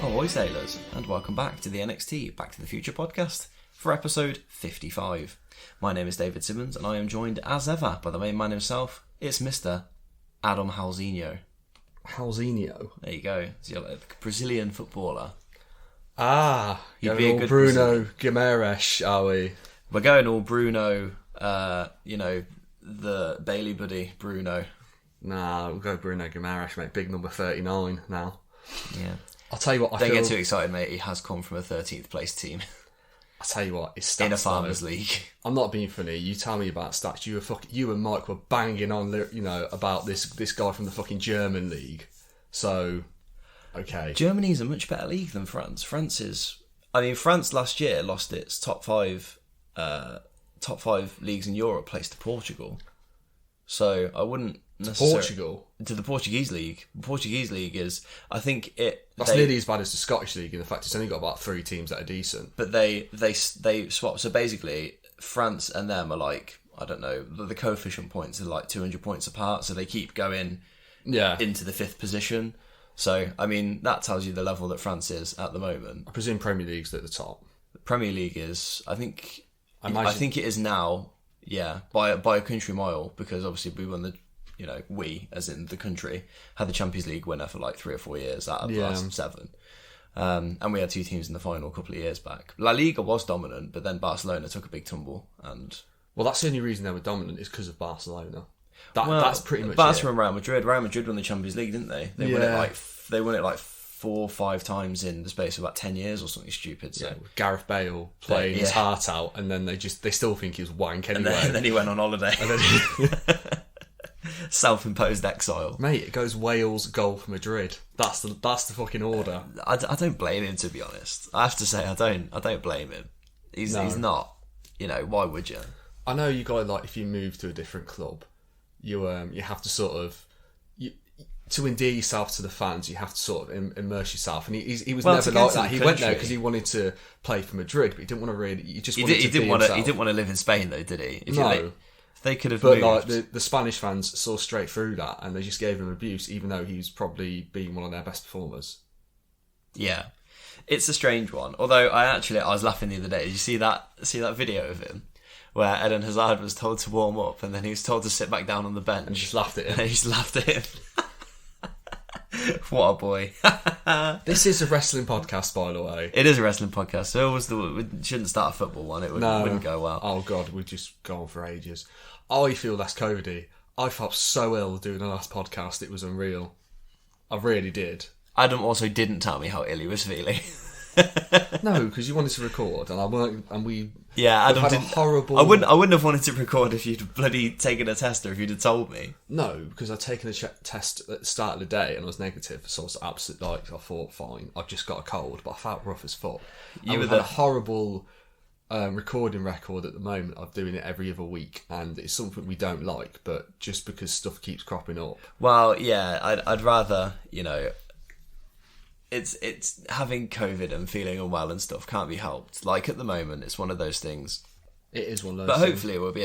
Ahoy sailors, and welcome back to the NXT Back to the Future podcast for episode 55. My name is David Simmons, and I am joined as ever by the main man himself. It's Mr. Adam Halzinho. Halzinho? There you go. He's a Brazilian footballer. You'd be a good Bruno Guimaraes, are we? We're going all Bruno, the Bailey buddy, Bruno. Nah, we'll go Bruno Guimaraes, mate. Big number 39 now. Yeah. I'll tell you what, Don't get too excited, mate. He has come from a 13th place team. I'll tell you what, his stats in a Farmers League. I'm not being funny. You tell me about stats. You and Mike were banging on, about this guy from the fucking German league. So, okay. Germany's a much better league than France. France last year lost its top five leagues in Europe, placed to Portugal. So I wouldn't necessarily... Portugal? To the Portuguese league. The Portuguese league is, I think it... That's nearly as bad as the Scottish league, in fact it's only got about 3 teams that are decent. But they swap, so basically France and them are like, I don't know, the coefficient points are like 200 points apart, so they keep going into the 5th position. So, I mean, that tells you the level that France is at the moment. I presume Premier League's at the top. The Premier League is, I think it is now, by a country mile, because obviously we won we, as in the country, had the Champions League winner for like 3 or 4 years out of the last 7. And we had 2 teams in the final a couple of years back. La Liga was dominant, but then Barcelona took a big tumble. Well, that's the only reason they were dominant is because of Barcelona. That's pretty much Barca and Real Madrid. Real Madrid won the Champions League, didn't they? They won it like 4 or 5 times in the space of about 10 years or something stupid. So Gareth Bale playing his heart out, and then they still think he was wank anyway. And then he went on holiday. Self-imposed exile, mate. It goes Wales, Golf, Madrid. That's the fucking order. I don't blame him, to be honest. I have to say I don't blame him. He's not. Why would you? I know you got if you move to a different club, you have to sort of to endear yourself to the fans. You have to sort of immerse yourself. And he was never like that. He went there because he wanted to play for Madrid, but he didn't want to really. He didn't want to live in Spain though, did he? No. They could have moved. But the Spanish fans saw straight through that, and they just gave him abuse, even though he was probably being one of their best performers. Yeah, it's a strange one. Although I was laughing the other day. Did you see that video of him where Eden Hazard was told to warm up, and then he was told to sit back down on the bench and just laughed at him? And he just laughed at him. What a boy! This is a wrestling podcast, by the way. It is a wrestling podcast. So we shouldn't start a football one. It wouldn't go well. Oh god, we'd just go on for ages. I feel less COVID-y. I felt so ill doing the last podcast. It was unreal. I really did. Adam also didn't tell me how ill he was feeling. No, because you wanted to record, and Yeah, Adam had didn't. A horrible. I wouldn't have wanted to record if you'd bloody taken a test or if you'd have told me. No, because I'd taken a test at the start of the day and I was negative, so I was absolutely I thought fine. I've just got a cold, but I felt rough as fuck. We've had a horrible recording record at the moment of doing it every other week, and it's something we don't like, but just because stuff keeps cropping up. Well, yeah, I'd rather It's having COVID and feeling unwell and stuff can't be helped. Like at the moment, it's one of those things. It is one of those. But things. Hopefully, it will be.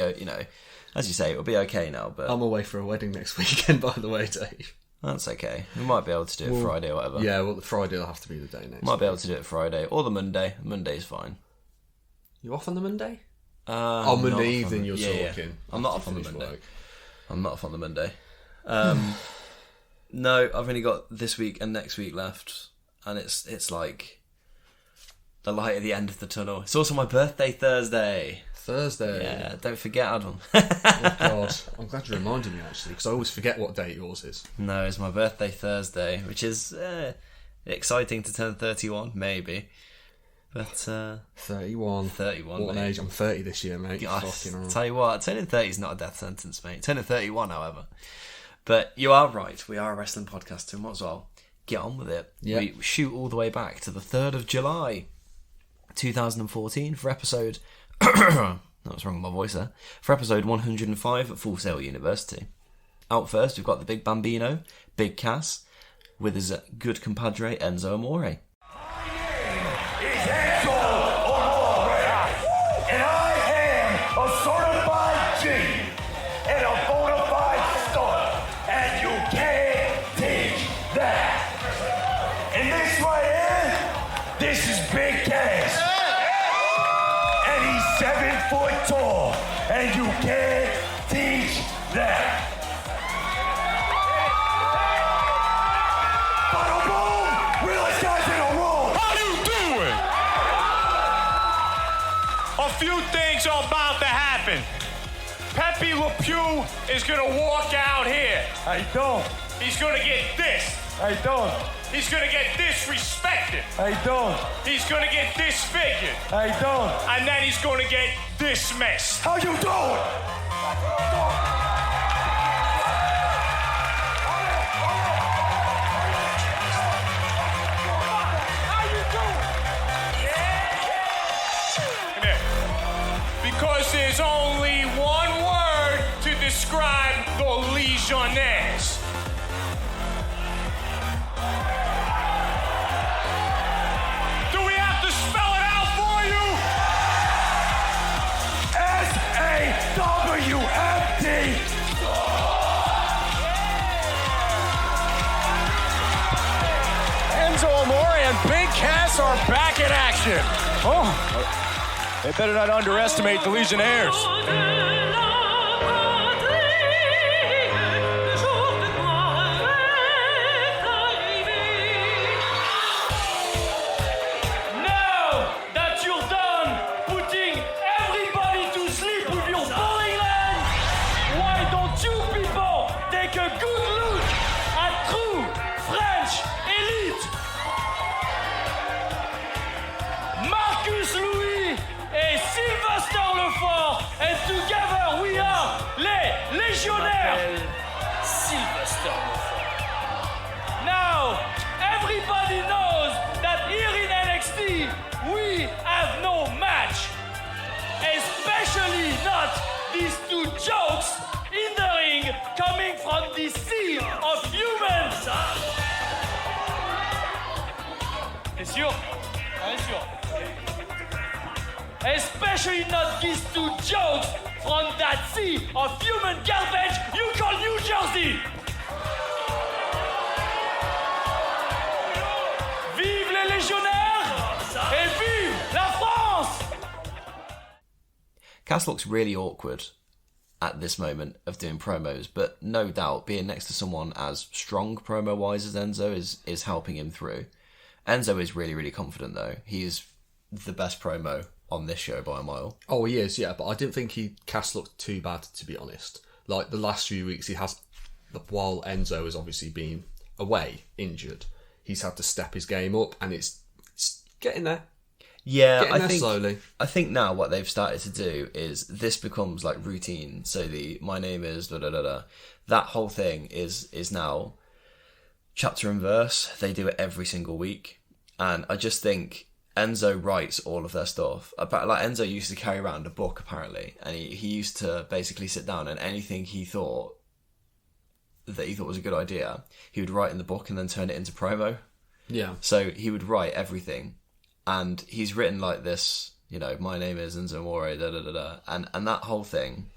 As you say, it will be okay now. But I'm away for a wedding next weekend, by the way, Dave. That's okay. We might be able to do it Friday or whatever. Yeah, well, the Friday will have to be the day next. Might be able to do it Friday or the Monday. Monday's fine. You off on the Monday? On Monday evening, you're talking. Yeah. I'm not off on the Monday. I'm not off on the Monday. No, I've only got this week and next week left. And it's like the light at the end of the tunnel. It's also my birthday Thursday. Yeah, don't forget, Adam. Oh God, I'm glad you reminded me actually, because I always forget what date yours is. No, it's my birthday Thursday, which is exciting to turn 31, maybe. But 31. What an age? I'm 30 this year, mate. I'll tell you what, turning 30 is not a death sentence, mate. Turning 31, however. But you are right. We are a wrestling podcast, and might as well get on with it. Yep. We shoot all the way back to the 3rd of July 2014 for episode what's wrong with my voice there, for episode 105 at Full Sail University. Out first we've got the Big Bambino, Big Cass, with his good compadre Enzo Amore. And this right here This is Big Cass. And he's 7 foot tall. And you can't teach that. Bada boom! Realest guys in the room. How you doing? A few things are about to happen. Pepe Le Pew is gonna walk out here. I don't. He's gonna get this. I don't. He's gonna get disrespected. I don't. He's gonna get disfigured. I don't. And then he's gonna get dismissed. How you doing? Come here. Because there's only one word to describe the Legionnaires. Do we have to spell it out for you? S-A-W-F-T. Enzo Amore and Big Cass are back in action. Oh, they better not underestimate the Legionnaires. Now, everybody knows that here in NXT, we have no match. Especially not these two jokes in the ring coming from the sea of humans. T'es sûr? Bien sûr. Especially not these two jokes from that sea of human garbage you call New Jersey. Vive les légionnaires et vive la France! Cass looks really awkward at this moment of doing promos, but no doubt being next to someone as strong promo-wise as Enzo is helping him through. Enzo is really, really confident though. He's the best promo on this show by a mile. Oh, he is, yeah, but I didn't think Cass looked too bad, to be honest. Like, the last few weeks, he has, while Enzo has obviously been away, injured, he's had to step his game up, and it's getting there. Yeah, I think slowly. I think now what they've started to do is this becomes like routine. So my name is da da da da. That whole thing is now chapter and verse. They do it every single week, and I just think Enzo writes all of their stuff. Like Enzo used to carry around a book apparently, and he used to basically sit down and anything he thought was a good idea, he would write in the book and then turn it into promo. Yeah. So he would write everything, and he's written like this, you know, my name is Enzo Amore, da da da da, and that whole thing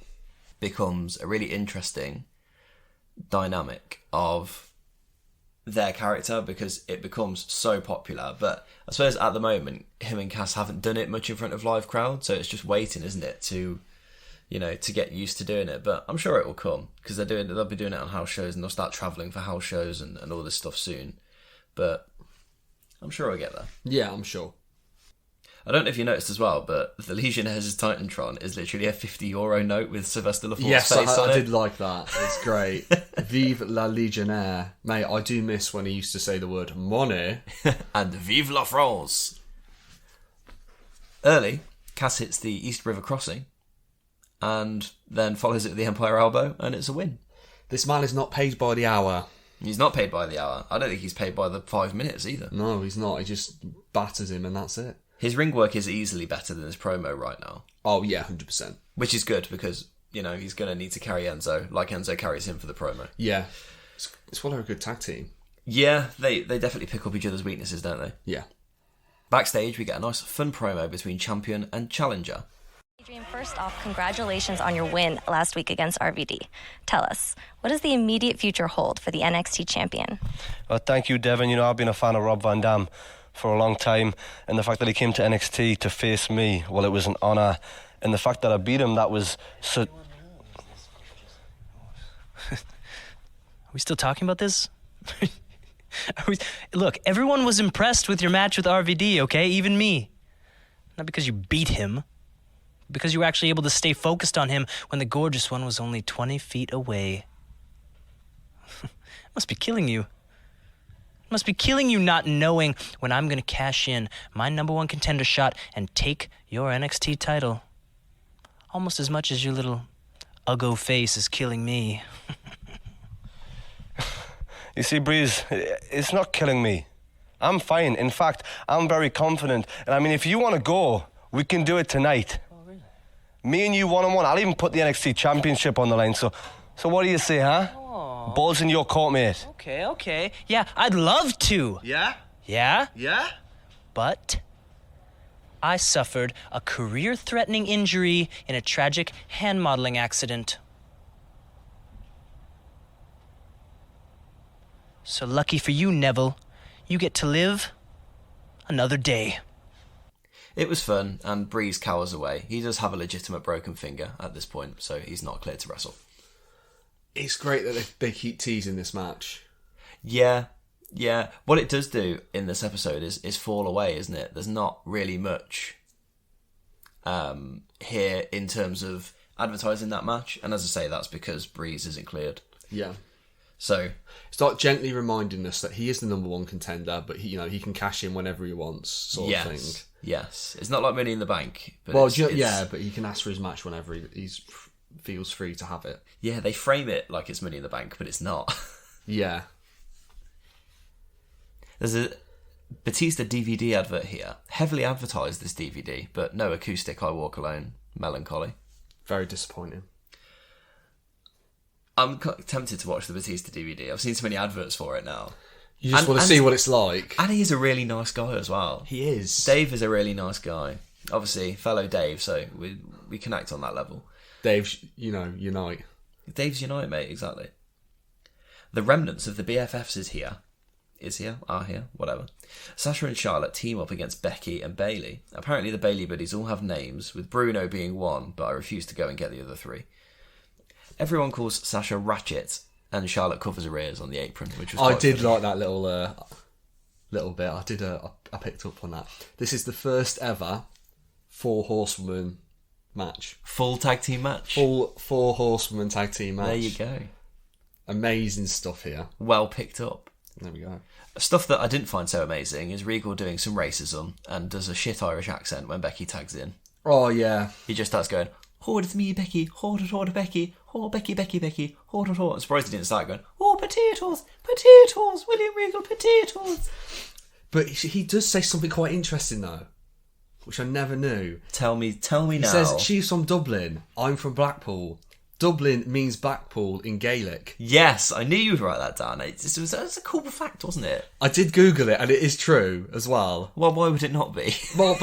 becomes a really interesting dynamic of their character because it becomes so popular. But I suppose at the moment him and Cass haven't done it much in front of live crowd, so it's just waiting, isn't it, to, you know, to get used to doing it. But I'm sure it will come because they'll be doing it on house shows, and they'll start travelling for house shows and all this stuff soon. But I'm sure I'll get there. Yeah, I'm sure. I don't know if you noticed as well, but the Legionnaires' Titantron is literally a €50 note with Sylvester Laforte's face on it. I did like that. It's great. Vive la Legionnaire. Mate, I do miss when he used to say the word money. And Vive la France. Early, Cass hits the East River Crossing and then follows it with the Empire Elbow, and it's a win. This man is not paid by the hour. He's not paid by the hour. I don't think he's paid by the 5 minutes either. No, he's not. He just batters him and that's it. His ring work is easily better than his promo right now. Oh, yeah, 100%. Which is good because, you know, he's going to need to carry Enzo like Enzo carries him for the promo. Yeah. It's what a good tag team. Yeah, they definitely pick up each other's weaknesses, don't they? Yeah. Backstage, we get a nice fun promo between champion and challenger. Adrian, first off, congratulations on your win last week against RVD. Tell us, what does the immediate future hold for the NXT champion? Well, thank you, Devin. You know, I've been a fan of Rob Van Dam for a long time, and the fact that he came to NXT to face me, well, it was an honour, and the fact that I beat him, that was so... Are we still talking about this? Look, everyone was impressed with your match with RVD, okay? Even me. Not because you beat him, because you were actually able to stay focused on him when the gorgeous one was only 20 feet away. Must be killing you. Must be killing you not knowing when I'm going to cash in my #1 contender shot and take your NXT title. Almost as much as your little uggo face is killing me. You see, Breeze, it's not killing me. I'm fine. In fact, I'm very confident. And I mean, if you want to go, we can do it tonight. Oh, really? Me and you one-on-one. I'll even put the Nxt Championship on the line. So what do you say, huh? Oh. Ball's in your court, mate. Okay. Yeah, I'd love to. Yeah? Yeah? Yeah? But I suffered a career-threatening injury in a tragic hand modeling accident. So lucky for you, Neville, you get to live another day. It was fun, and Breeze cowers away. He does have a legitimate broken finger at this point, so he's not cleared to wrestle. It's great that they keep teasing this match. Yeah. What it does do in this episode is fall away, isn't it? There's not really much here in terms of advertising that match, and as I say, that's because Breeze isn't cleared. Yeah. So it's like gently reminding us that he is the #1 contender, but he can cash in whenever he wants, sort of thing. Yes, it's not like Money in the Bank. But but he can ask for his match whenever he feels free to have it. Yeah, they frame it like it's Money in the Bank, but it's not. Yeah. There's a Batista DVD advert here. Heavily advertised, this DVD, but no acoustic I Walk Alone. Melancholy. Very disappointing. I'm tempted to watch the Batista DVD. I've seen so many adverts for it now. You just want to see what it's like. And he's a really nice guy as well. He is. Dave is a really nice guy. Obviously, fellow Dave, so we connect on that level. Dave's, unite. Dave's unite, mate, exactly. The remnants of the BFFs are here, whatever. Sasha and Charlotte team up against Becky and Bayley. Apparently the Bayley buddies all have names, with Bruno being one, but I refuse to go and get the other three. Everyone calls Sasha Ratchet, and Charlotte covers her ears on the apron, which was I did funny. Like that little bit. I picked up on that. This is the first ever 4 horsewoman match. Full tag team match. Full 4 horsewoman tag team match. There you go. Amazing stuff here. Well picked up. There we go. Stuff that I didn't find so amazing is Regal doing some racism and does a shit Irish accent when Becky tags in. Oh yeah. He just starts going, "Hold it me, Becky. Hold it, Becky. Oh, Becky. Hold it. I'm surprised he didn't start going, "Oh, potatoes. William Regal, potatoes." But he does say something quite interesting though, which I never knew. Tell me he now. He says she's from Dublin. I'm from Blackpool. Dublin means Blackpool in Gaelic. Yes, I knew you would write that down. It was a cool fact, wasn't it? I did Google it, and it is true as well. Well, why would it not be? Well,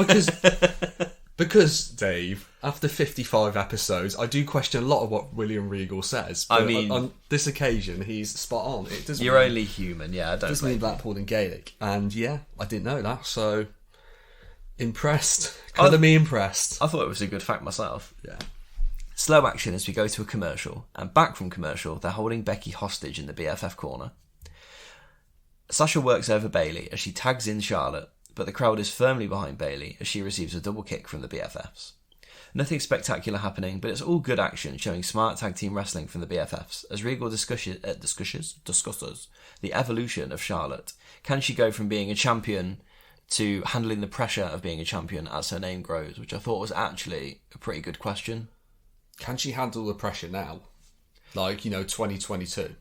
because Dave, after 55 episodes, I do question a lot of what William Regal says. But I mean, on this occasion, he's spot on. It doesn't. You're only human, yeah. I don't. Doesn't mean Blackpool in Gaelic, and yeah, I didn't know that. So impressed. Colour me impressed. I thought it was a good fact myself. Yeah. Slow action as we go to a commercial, and back from commercial, they're holding Becky hostage in the BFF corner. Sasha works over Bayley as she tags in Charlotte, but the crowd is firmly behind Bayley as she receives a double kick from the BFFs. Nothing spectacular happening, but it's all good action showing smart tag team wrestling from the BFFs as Regal discusses the evolution of Charlotte. Can she go from being a champion to handling the pressure of being a champion as her name grows, which I thought was actually a pretty good question. Can she handle the pressure now? Like, 2022?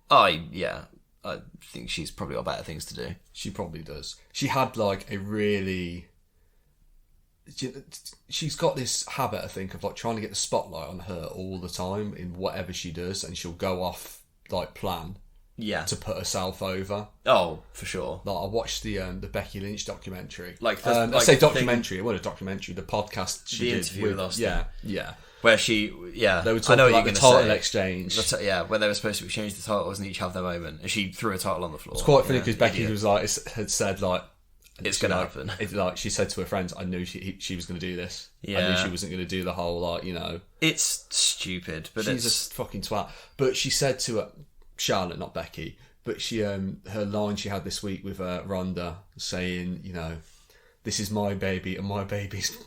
I think she's probably got better things to do. She probably does. She had like a really... She's got this habit, I think, of like trying to get the spotlight on her all the time in whatever she does, and she'll go off like plan to put herself over. Oh, for sure. Like I watched the Becky Lynch documentary. I say documentary. It wasn't a documentary. The podcast she did interview with us. Yeah. Where she, they were talking about the title exchange. When they were supposed to exchange the titles and each have their moment, and she threw a title on the floor. It's quite funny because Becky had said like, It's going to happen. It's like she said to her friends, I knew she was going to do this. Yeah. I knew she wasn't going to do the whole, like, you know. It's stupid, but she's a fucking twat. But she said to her, Charlotte, not Becky, but she her line she had this week with Ronda saying, you know, this is my baby and my baby's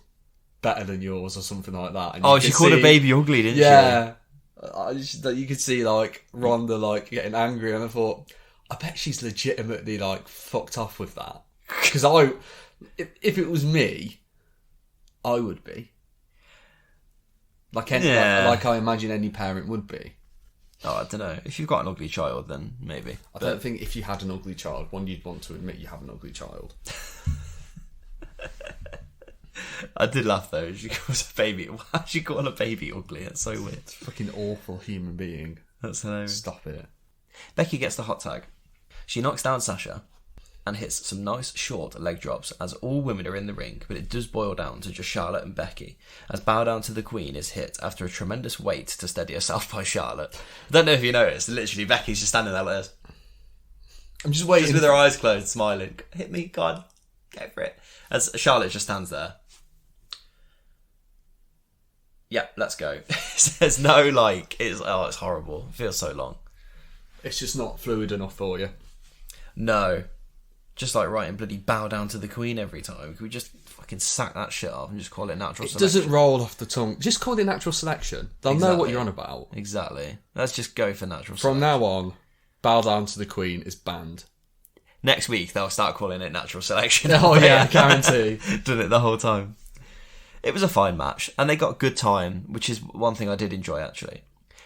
better than yours or something like that. And she called her baby ugly, didn't she? Yeah. You could see, like, Ronda, like, getting angry, and I thought, I bet she's legitimately, like, fucked off with that. Because if it was me, I would be. Like I imagine any parent would be. Oh, I don't know. If you've got an ugly child, then maybe. I don't think if you had an ugly child, you'd want to admit you have an ugly child. I did laugh though. She calls a baby. Why she call a baby ugly? That's so weird. Fucking awful human being. That's hilarious. Stop it. Becky gets the hot tag. She knocks down Sasha and hits some nice short leg drops as all women are in the ring, but it does boil down to just Charlotte and Becky, as Bow Down to the Queen is hit after a tremendous weight to steady herself by Charlotte. I don't know if you noticed, literally Becky's just standing there like this. I'm just waiting. Just with her eyes closed, smiling. Hit me, God. Go for it. As Charlotte just stands there. Yeah, let's go. There's no, like, it's horrible. It feels so long. It's just not fluid enough for you. No. Just like writing bloody Bow Down to the Queen every time. Could we just fucking sack that shit off and just call it natural selection? It doesn't roll off the tongue. Just call it natural selection. They'll know what you're on about. Exactly. Let's just go for natural selection. From now on, Bow Down to the Queen is banned. Next week, they'll start calling it natural selection. Oh, yeah, I guarantee. Done it the whole time. It was a fine match, and they got good time, which is one thing I did enjoy, actually.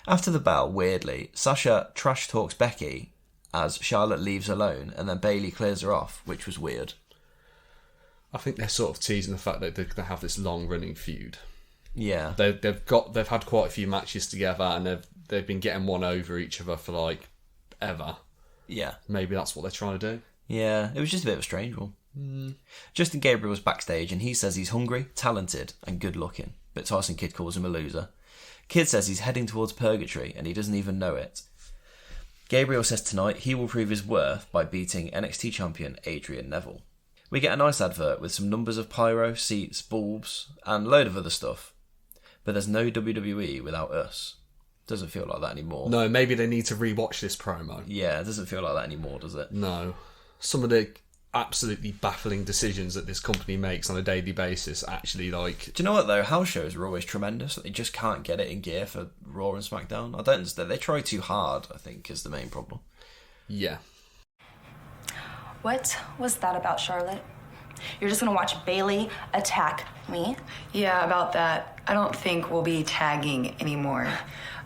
After the bell, weirdly, Sasha trash talks Becky as Charlotte leaves alone, and then Bayley clears her off, which was weird. I think they're sort of teasing the fact that they're going to have this long-running feud. Yeah, they've had quite a few matches together, and they've been getting one over each other for like ever. Yeah, maybe that's what they're trying to do. Yeah, it was just a bit of a strange one. Justin Gabriel was backstage, and he says he's hungry, talented, and good-looking, but Tyson Kidd calls him a loser. Kidd says he's heading towards purgatory, and he doesn't even know it. Gabriel says tonight he will prove his worth by beating NXT champion Adrian Neville. We get a nice advert with some numbers of pyro, seats, bulbs, and a load of other stuff. But there's no WWE without us. Doesn't feel like that anymore. No, maybe they need to rewatch this promo. Yeah, it doesn't feel like that anymore, does it? No. Some of the absolutely baffling decisions that this company makes on a daily basis actually, like... Do you know what, though? House shows are always tremendous. They just can't get it in gear for Raw and SmackDown. I don't understand. They try too hard, I think, is the main problem. Yeah. What was that about, Charlotte? You're just gonna watch Bayley attack me? Yeah, about that. I don't think we'll be tagging anymore.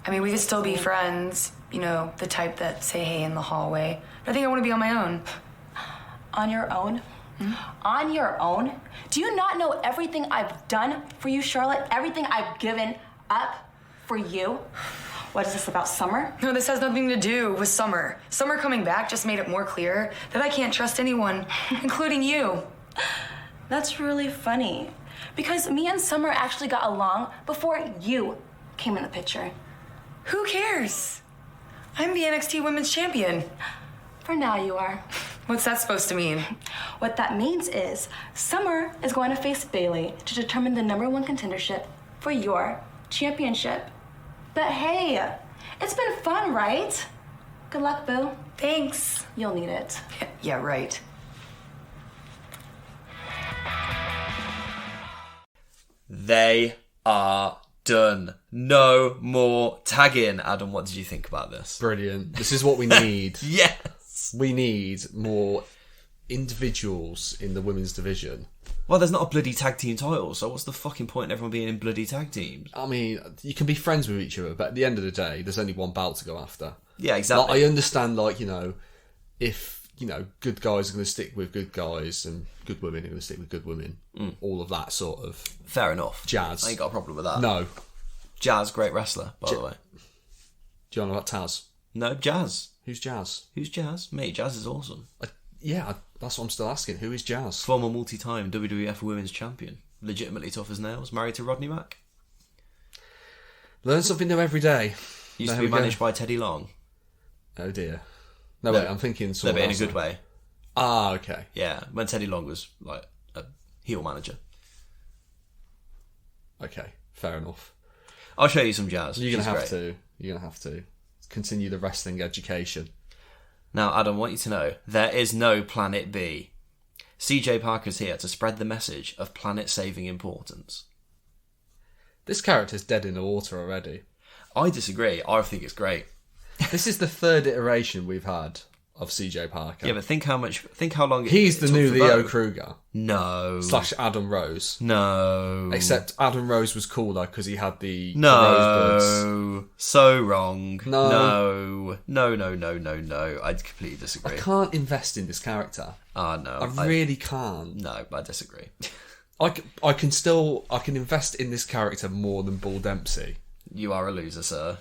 I mean, we could still be friends, you know, the type that say hey in the hallway. But I think I want to be on my own. On your own? On your own? Do you not know everything I've done for you, Charlotte? Everything I've given up for you? What is this about Summer? No, this has nothing to do with Summer. Summer coming back just made it more clear that I can't trust anyone, including you. That's really funny. Because me and Summer actually got along before you came in the picture. Who cares? I'm the NXT Women's Champion. For now you are. What's that supposed to mean? What that means is Summer is going to face Bayley to determine the #1 contendership for your championship. But hey, it's been fun, right? Good luck, boo. Thanks. You'll need it. Yeah, right. They are done. No more tagging. Adam, what did you think about this? Brilliant. This is what we need. Yes. We need more individuals in the women's division. Well, there's not a bloody tag team title, so what's the fucking point in everyone being in bloody tag teams? I mean, you can be friends with each other, but at the end of the day, there's only one belt to go after. Yeah, exactly. Like, I understand, like, you know, if, you know, good guys are going to stick with good guys and good women are going to stick with good women. All of that sort of... Fair enough. Jazz. I ain't got a problem with that. No. Jazz, great wrestler, by the way. Do you know about Taz? No, Jazz. Who's Jazz? Who's Jazz? Mate, Jazz is awesome. That's what I'm still asking. Who is Jazz? Former multi-time WWF Women's Champion. Legitimately tough as nails. Married to Rodney Mack. Learn something new every day. Used to be managed by Teddy Long. Oh dear. No, wait, I'm thinking someone in a else. good way. Ah, okay. Yeah, when Teddy Long was like a heel manager. Okay, fair enough. I'll show you some jazz. You're going to have to continue the wrestling education. Now, Adam, I want you to know, there is no Planet B. CJ Parker's here to spread the message of planet-saving importance. This character's dead in the water already. I disagree. I think it's great. This is the third iteration we've had of CJ Parker. Yeah, but think how long he's the new Leo Kruger. No. / Adam Rose. No. Except Adam Rose was cooler because he had the rosebuds. So wrong. No. No. I completely disagree. I can't invest in this character. No. I really can't. No, I disagree. I can invest in this character more than Bull Dempsey. You are a loser, sir.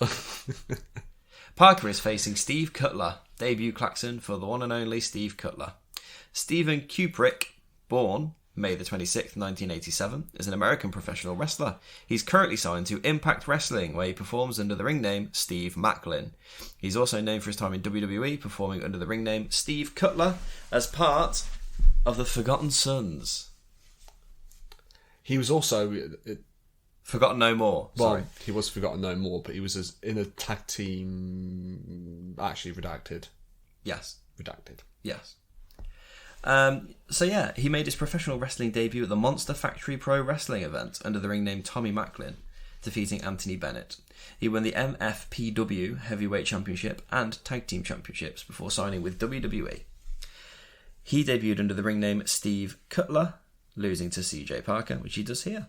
Parker is facing Steve Cutler, debut klaxon for the one and only Steve Cutler. Stephen Kuprick, born May the 26th, 1987, is an American professional wrestler. He's currently signed to Impact Wrestling, where he performs under the ring name Steve Macklin. He's also known for his time in WWE, performing under the ring name Steve Cutler as part of the Forgotten Sons. He was also... Forgotten No More. Sorry. Well, he was Forgotten No More, but he was in a tag team... Actually, redacted. Yes. Redacted. Yes. So yeah, he made his professional wrestling debut at the Monster Factory Pro Wrestling event under the ring name Tommy Macklin, defeating Anthony Bennett. He won the MFPW Heavyweight Championship and Tag Team Championships before signing with WWE. He debuted under the ring name Steve Cutler, losing to CJ Parker, which he does here.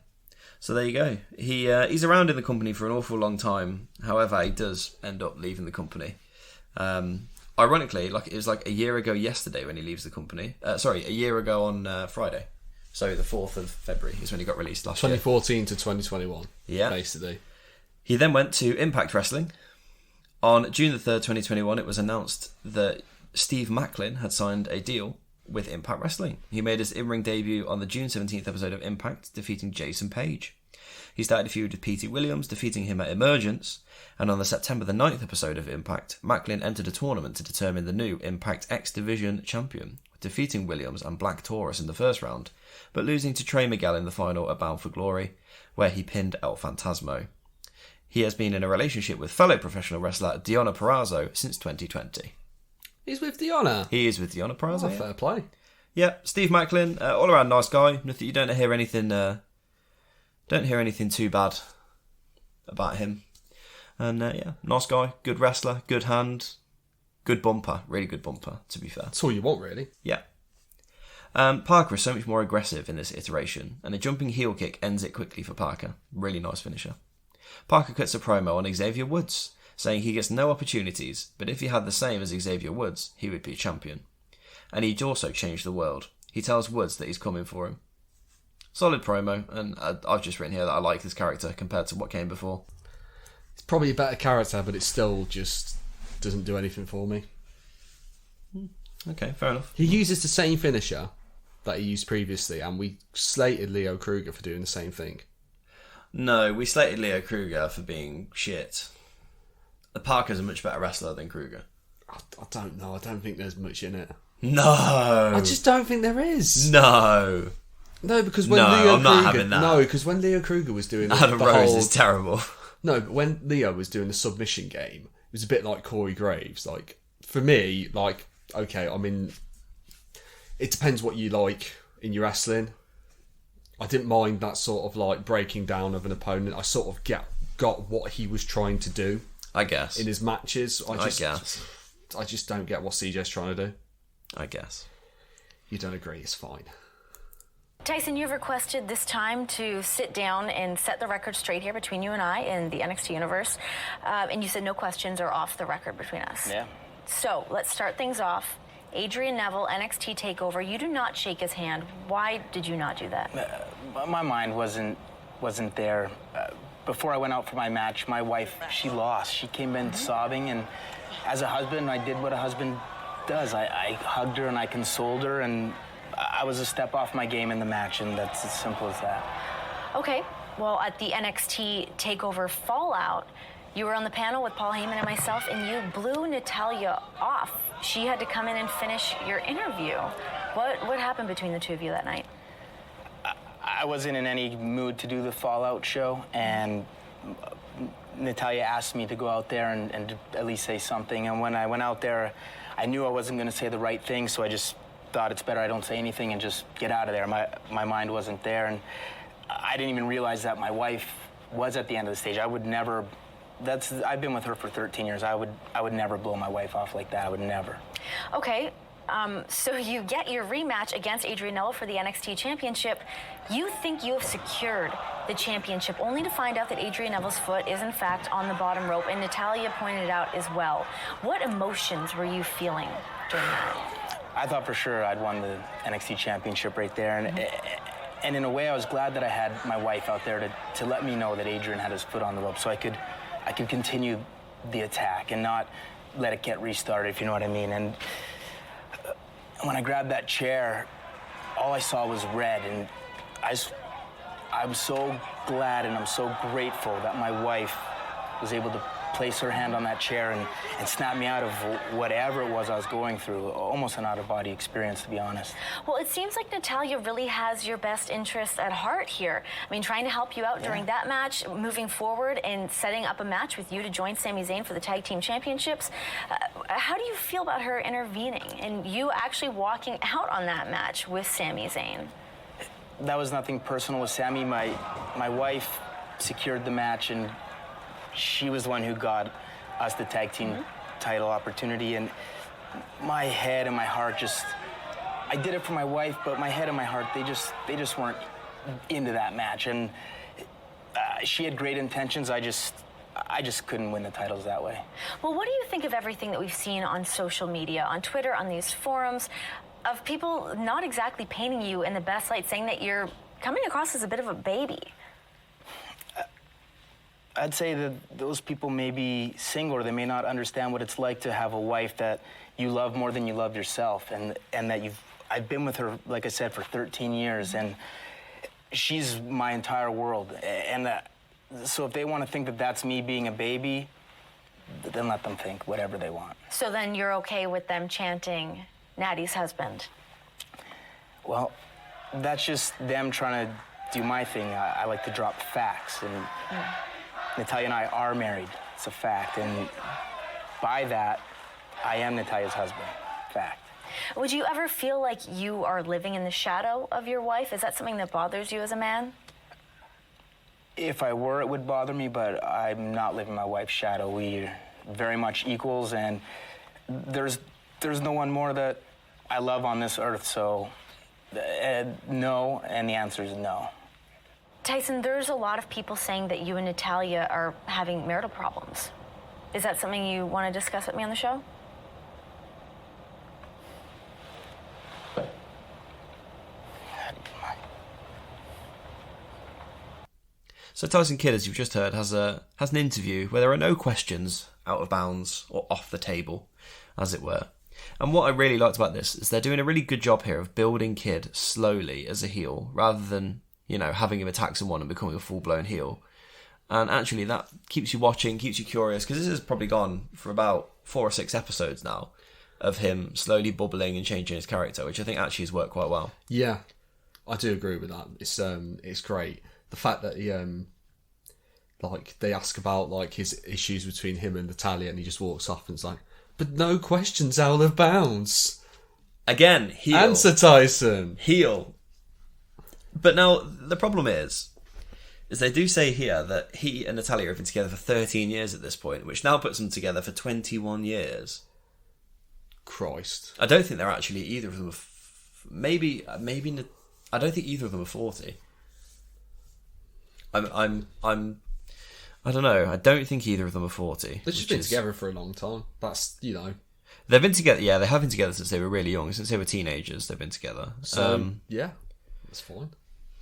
So there you go. He's around in the company for an awful long time. However, he does end up leaving the company. Ironically, it was a year ago yesterday when he leaves the company. A year ago on Friday. So the 4th of February is when he got released last 2014 year. to 2021. Yeah. Basically. He then went to Impact Wrestling. On June the 3rd, 2021, it was announced that Steve Macklin had signed a deal with Impact Wrestling. He made his in-ring debut on the June 17th episode of Impact, defeating Jason Page. He started a feud with P.T. Williams, defeating him at Emergence, and on the September the 9th episode of Impact, Macklin entered a tournament to determine the new Impact X Division champion, defeating Williams and Black Taurus in the first round, but losing to Trey Miguel in the final at Bound for Glory, where he pinned El Phantasmo. He has been in a relationship with fellow professional wrestler Deonna Purrazzo since 2020. He's with Deonna. He is with Deonna Purrazzo. Fair play. Yeah, Steve Macklin, all around nice guy. Nothing, you don't hear anything too bad about him. And nice guy, good wrestler, good hand, good bumper, really good bumper, to be fair. That's all you want, really. Yeah. Parker is so much more aggressive in this iteration, and a jumping heel kick ends it quickly for Parker. Really nice finisher. Parker cuts a promo on Xavier Woods, saying he gets no opportunities, but if he had the same as Xavier Woods, he would be a champion. And he'd also change the world. He tells Woods that he's coming for him. Solid promo, and I've just written here that I like this character compared to what came before. It's probably a better character, but it still just doesn't do anything for me. Okay, fair enough. He uses the same finisher that he used previously, and we slated Leo Kruger for doing the same thing. No, we slated Leo Kruger for being shit. Parker's a much better wrestler than Kruger. I don't know. I don't think there's much in it. No. I just don't think there is. No. No, because when Leo Kruger was doing Adam Rose is terrible. No, but when Leo was doing the submission game, it was a bit like Corey Graves. Like, for me, okay, I mean, it depends what you like in your wrestling. I didn't mind that sort of breaking down of an opponent. I sort of got what he was trying to do. I guess. In his matches. I guess. I just don't get what CJ's trying to do. I guess. You don't agree, it's fine. Tyson, you've requested this time to sit down and set the record straight here between you and I in the NXT universe. And you said no questions are off the record between us. Yeah. So let's start things off. Adrian Neville, NXT TakeOver. You do not shake his hand. Why did you not do that? My mind wasn't there. Before I went out for my match, my wife, she lost. She came in sobbing, and as a husband, I did what a husband does. I hugged her and I consoled her, and I was a step off my game in the match, and that's as simple as that. Okay. Well, at the NXT TakeOver Fallout, You were on the panel with Paul Heyman and myself, and you blew Natalya off. She had to come in and finish your interview. What happened between the two of you that night? I wasn't in any mood to do the Fallout show, and Natalya asked me to go out there and at least say something. And when I went out there, I knew I wasn't going to say the right thing, so I just thought it's better I don't say anything and just get out of there. My mind wasn't there, and I didn't even realize that my wife was at the end of the stage. I would never. I've been with her for 13 years. I would never blow my wife off like that. I would never. Okay. So you get your rematch against Adrianella for the NXT Championship. You think you have secured the championship, only to find out that Adrianella's foot is in fact on the bottom rope, and Natalya pointed it out as well. What emotions were you feeling during that? I thought for sure I'd won the NXT Championship right there, and in a way I was glad that I had my wife out there to let me know that Adrian had his foot on the rope, so I could continue the attack and not let it get restarted, if you know what I mean. And when I grabbed that chair, all I saw was red, and I'm so glad and I'm so grateful that my wife was able to place her hand on that chair and snap me out of whatever it was I was going through. Almost an out-of-body experience, to be honest. Well, it seems like Natalya really has your best interests at heart here. I mean, trying to help you out during that match, moving forward and setting up a match with you to join Sami Zayn for the Tag Team Championships. How do you feel about her intervening and you actually walking out on that match with Sami Zayn? That was nothing personal with Sami. My wife secured the match, and she was the one who got us the tag team title opportunity, and my head and my heart I did it for my wife, but my head and my heart, they just weren't into that match, and she had great intentions. I just couldn't win the titles that way. Well, what do you think of everything that we've seen on social media, on Twitter, on these forums, of people not exactly painting you in the best light, saying that you're coming across as a bit of a baby? I'd say that those people may be single, or they may not understand what it's like to have a wife that you love more than you love yourself, and that I've been with her, like I said, for 13 years, and she's my entire world. And so if they want to think that that's me being a baby, then let them think whatever they want. So then you're okay with them chanting Natty's husband? Well, that's just them trying to do my thing. I like to drop facts, and Natalya and I are married. It's a fact, and by that, I am Natalya's husband. Fact. Would you ever feel like you are living in the shadow of your wife? Is that something that bothers you as a man? If I were, it would bother me, but I'm not living my wife's shadow. We're very much equals, and there's no one more that I love on this earth, so no, and the answer is no. Tyson, there's a lot of people saying that you and Natalya are having marital problems. Is that something you want to discuss with me on the show? So Tyson Kidd, as you've just heard, has an interview where there are no questions out of bounds or off the table, as it were. And what I really liked about this is they're doing a really good job here of building Kidd slowly as a heel, rather than, having him attack someone and becoming a full-blown heel. And actually that keeps you watching, keeps you curious, because this has probably gone for about 4 or 6 episodes now of him slowly bubbling and changing his character, which I think actually has worked quite well. Yeah, I do agree with that. It's great. The fact that he, they ask about his issues between him and Natalya, and he just walks off and it's like, but no questions out of bounds. Again, heel. Answer, Tyson. Heel. But now, the problem is they do say here that he and Natalya have been together for 13 years at this point, which now puts them together for 21 years. Christ. I don't think they're actually, either of them maybe, I don't think either of them are 40. I don't know. I don't think either of them are 40. They've just been together for a long time. That's, They've been together, yeah, they have been together since they were really young. Since they were teenagers, they've been together. So, yeah, that's fine.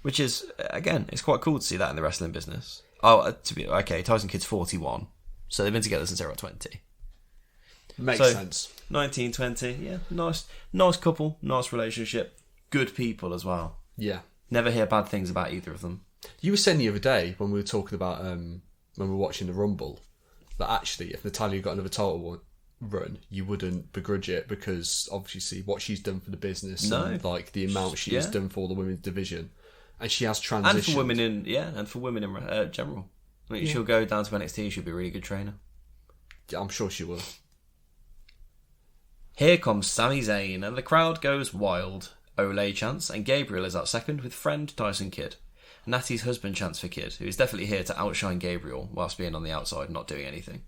Which is, again, it's quite cool to see that in the wrestling business. Tyson Kidd's 41. So they've been together since they were 20. Makes sense. 19, 20, yeah, nice couple, nice relationship. Good people as well. Yeah. Never hear bad things about either of them. You were saying the other day when we were talking about when we were watching the Rumble, that actually, if Natalya got another title run, you wouldn't begrudge it, because obviously what she's done for the business and like the amount she's done for the women's division, and she has transitioned. And for women in general. I mean, she'll go down to NXT. She'll be a really good trainer. Yeah, I'm sure she will. Here comes Sami Zayn, and the crowd goes wild. Olay chants, and Gabriel is out second with friend Tyson Kidd. Natty's husband chants for Kidd, who is definitely here to outshine Gabriel whilst being on the outside, not doing anything.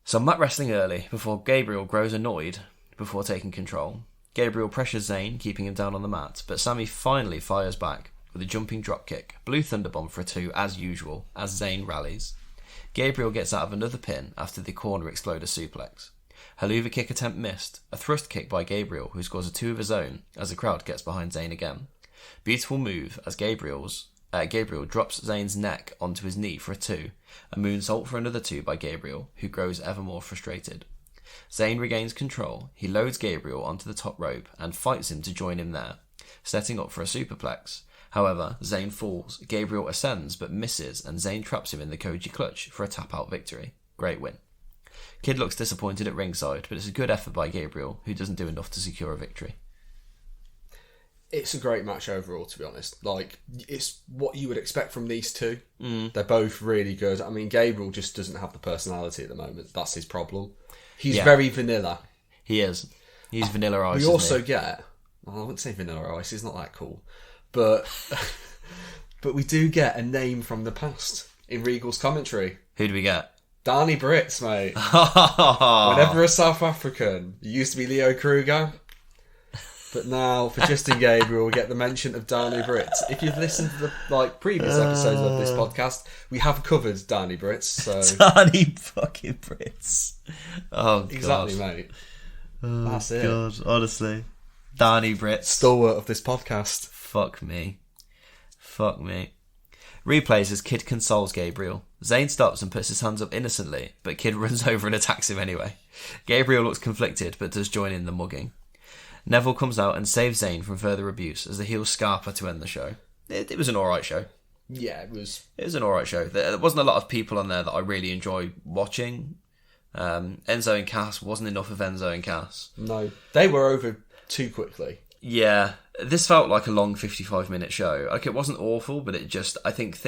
Some mat wrestling early before Gabriel grows annoyed before taking control. Gabriel pressures Zayn, keeping him down on the mat, but Sami finally fires back with a jumping dropkick, Blue Thunderbomb for a 2 as usual, as Zayn rallies. Gabriel gets out of another pin after the corner exploder suplex. Haluva kick attempt missed, a thrust kick by Gabriel, who scores a 2 of his own as the crowd gets behind Zayn again. Beautiful move as Gabriel drops Zayn's neck onto his knee for a 2, a moonsault for another 2 by Gabriel, who grows ever more frustrated. Zayn regains control, he loads Gabriel onto the top rope and fights him to join him there, setting up for a superplex. However, Zayn falls, Gabriel ascends but misses, and Zayn traps him in the Koji clutch for a tap-out victory. Great win. Kidd looks disappointed at ringside, but it's a good effort by Gabriel, who doesn't do enough to secure a victory. It's a great match overall, to be honest. Like, it's what you would expect from these two. They're both really good. I mean, Gabriel just doesn't have the personality at the moment. That's his problem. He's very vanilla. He is. He's Vanilla Ice. We also get... Well, I wouldn't say Vanilla Ice. He's not that cool. But we do get a name from the past in Regal's commentary. Who do we get? Darnie Britz, mate. Whenever a South African, it used to be Leo Kruger, but now for Justin Gabriel, we get the mention of Darnie Britz. If you've listened to the previous episodes of this podcast, we have covered Darnie Britz. So Darnie fucking Britz. Oh god, exactly, mate. That's it. God, honestly, Darnie Britz, stalwart of this podcast. Fuck me. Replays as Kidd consoles Gabriel. Zayn stops and puts his hands up innocently, but Kidd runs over and attacks him anyway. Gabriel looks conflicted, but does join in the mugging. Neville comes out and saves Zayn from further abuse as the heels Scarpa to end the show. It was an alright show. Yeah, it was. It was an alright show. There wasn't a lot of people on there that I really enjoy watching. Enzo and Cass wasn't enough of Enzo and Cass. No, they were over too quickly. Yeah, this felt like a long 55-minute show. Like, it wasn't awful, but it just, I think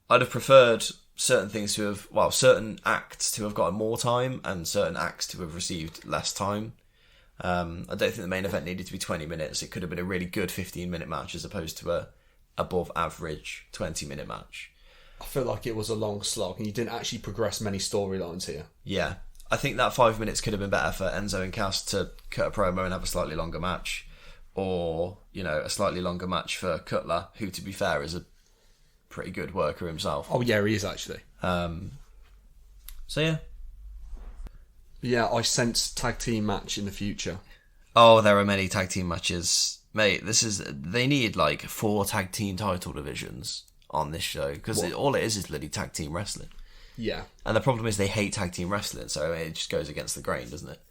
I'd have preferred certain acts to have gotten more time and certain acts to have received less time. I don't think the main event needed to be 20 minutes. It could have been a really good 15-minute match as opposed to a above average 20-minute match. I feel like it was a long slog and you didn't actually progress many storylines here. Yeah, I think that 5 minutes could have been better for Enzo and Cass to cut a promo and have a slightly longer match. Or, a slightly longer match for Cutler, who, to be fair, is a pretty good worker himself. Oh, yeah, he is, actually. So, yeah. Yeah, I sense tag team match in the future. Oh, there are many tag team matches. Mate, they need, 4 tag team title divisions on this show, because all it is bloody tag team wrestling. Yeah. And the problem is they hate tag team wrestling, so it just goes against the grain, doesn't it?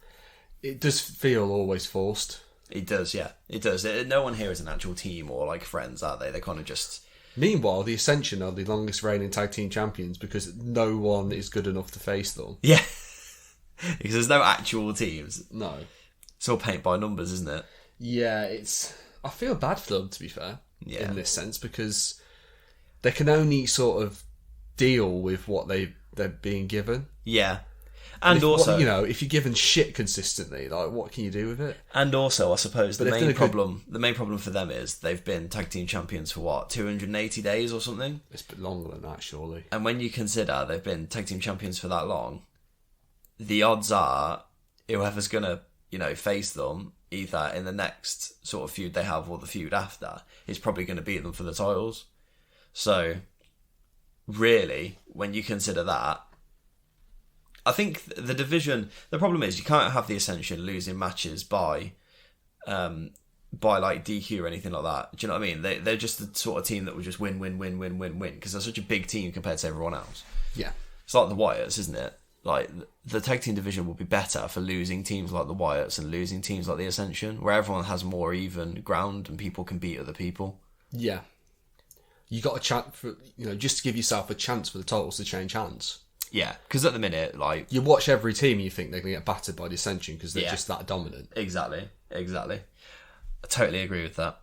It does feel always forced. It does, yeah. It does. No one here is an actual team or friends, are they? They're kind of just... Meanwhile, the Ascension are the longest reigning tag team champions because no one is good enough to face them. Yeah. Because there's no actual teams. No. It's all paint by numbers, isn't it? Yeah, I feel bad for them, to be fair, in this sense, because they can only sort of deal with what they're being given. Yeah. And also, if you're given shit consistently, what can you do with it? And also, I suppose the main problem for them is they've been tag team champions for 280 days or something. It's a bit longer than that, surely. And when you consider they've been tag team champions for that long, the odds are whoever's gonna, face them either in the next sort of feud they have or the feud after is probably going to beat them for the titles. So, really, when you consider that. I think the division... The problem is you can't have the Ascension losing matches by DQ or anything like that. Do you know what I mean? They're just the sort of team that will just win, because they're such a big team compared to everyone else. Yeah. It's like the Wyatts, isn't it? The tag team division will be better for losing teams like the Wyatts and losing teams like the Ascension, where everyone has more even ground and people can beat other people. Yeah. You got a chance for, just to give yourself a chance for the titles to change hands. Yeah, because at the minute, like... You watch every team and you think they're going to get battered by the Ascension because they're just that dominant. Exactly. I totally agree with that.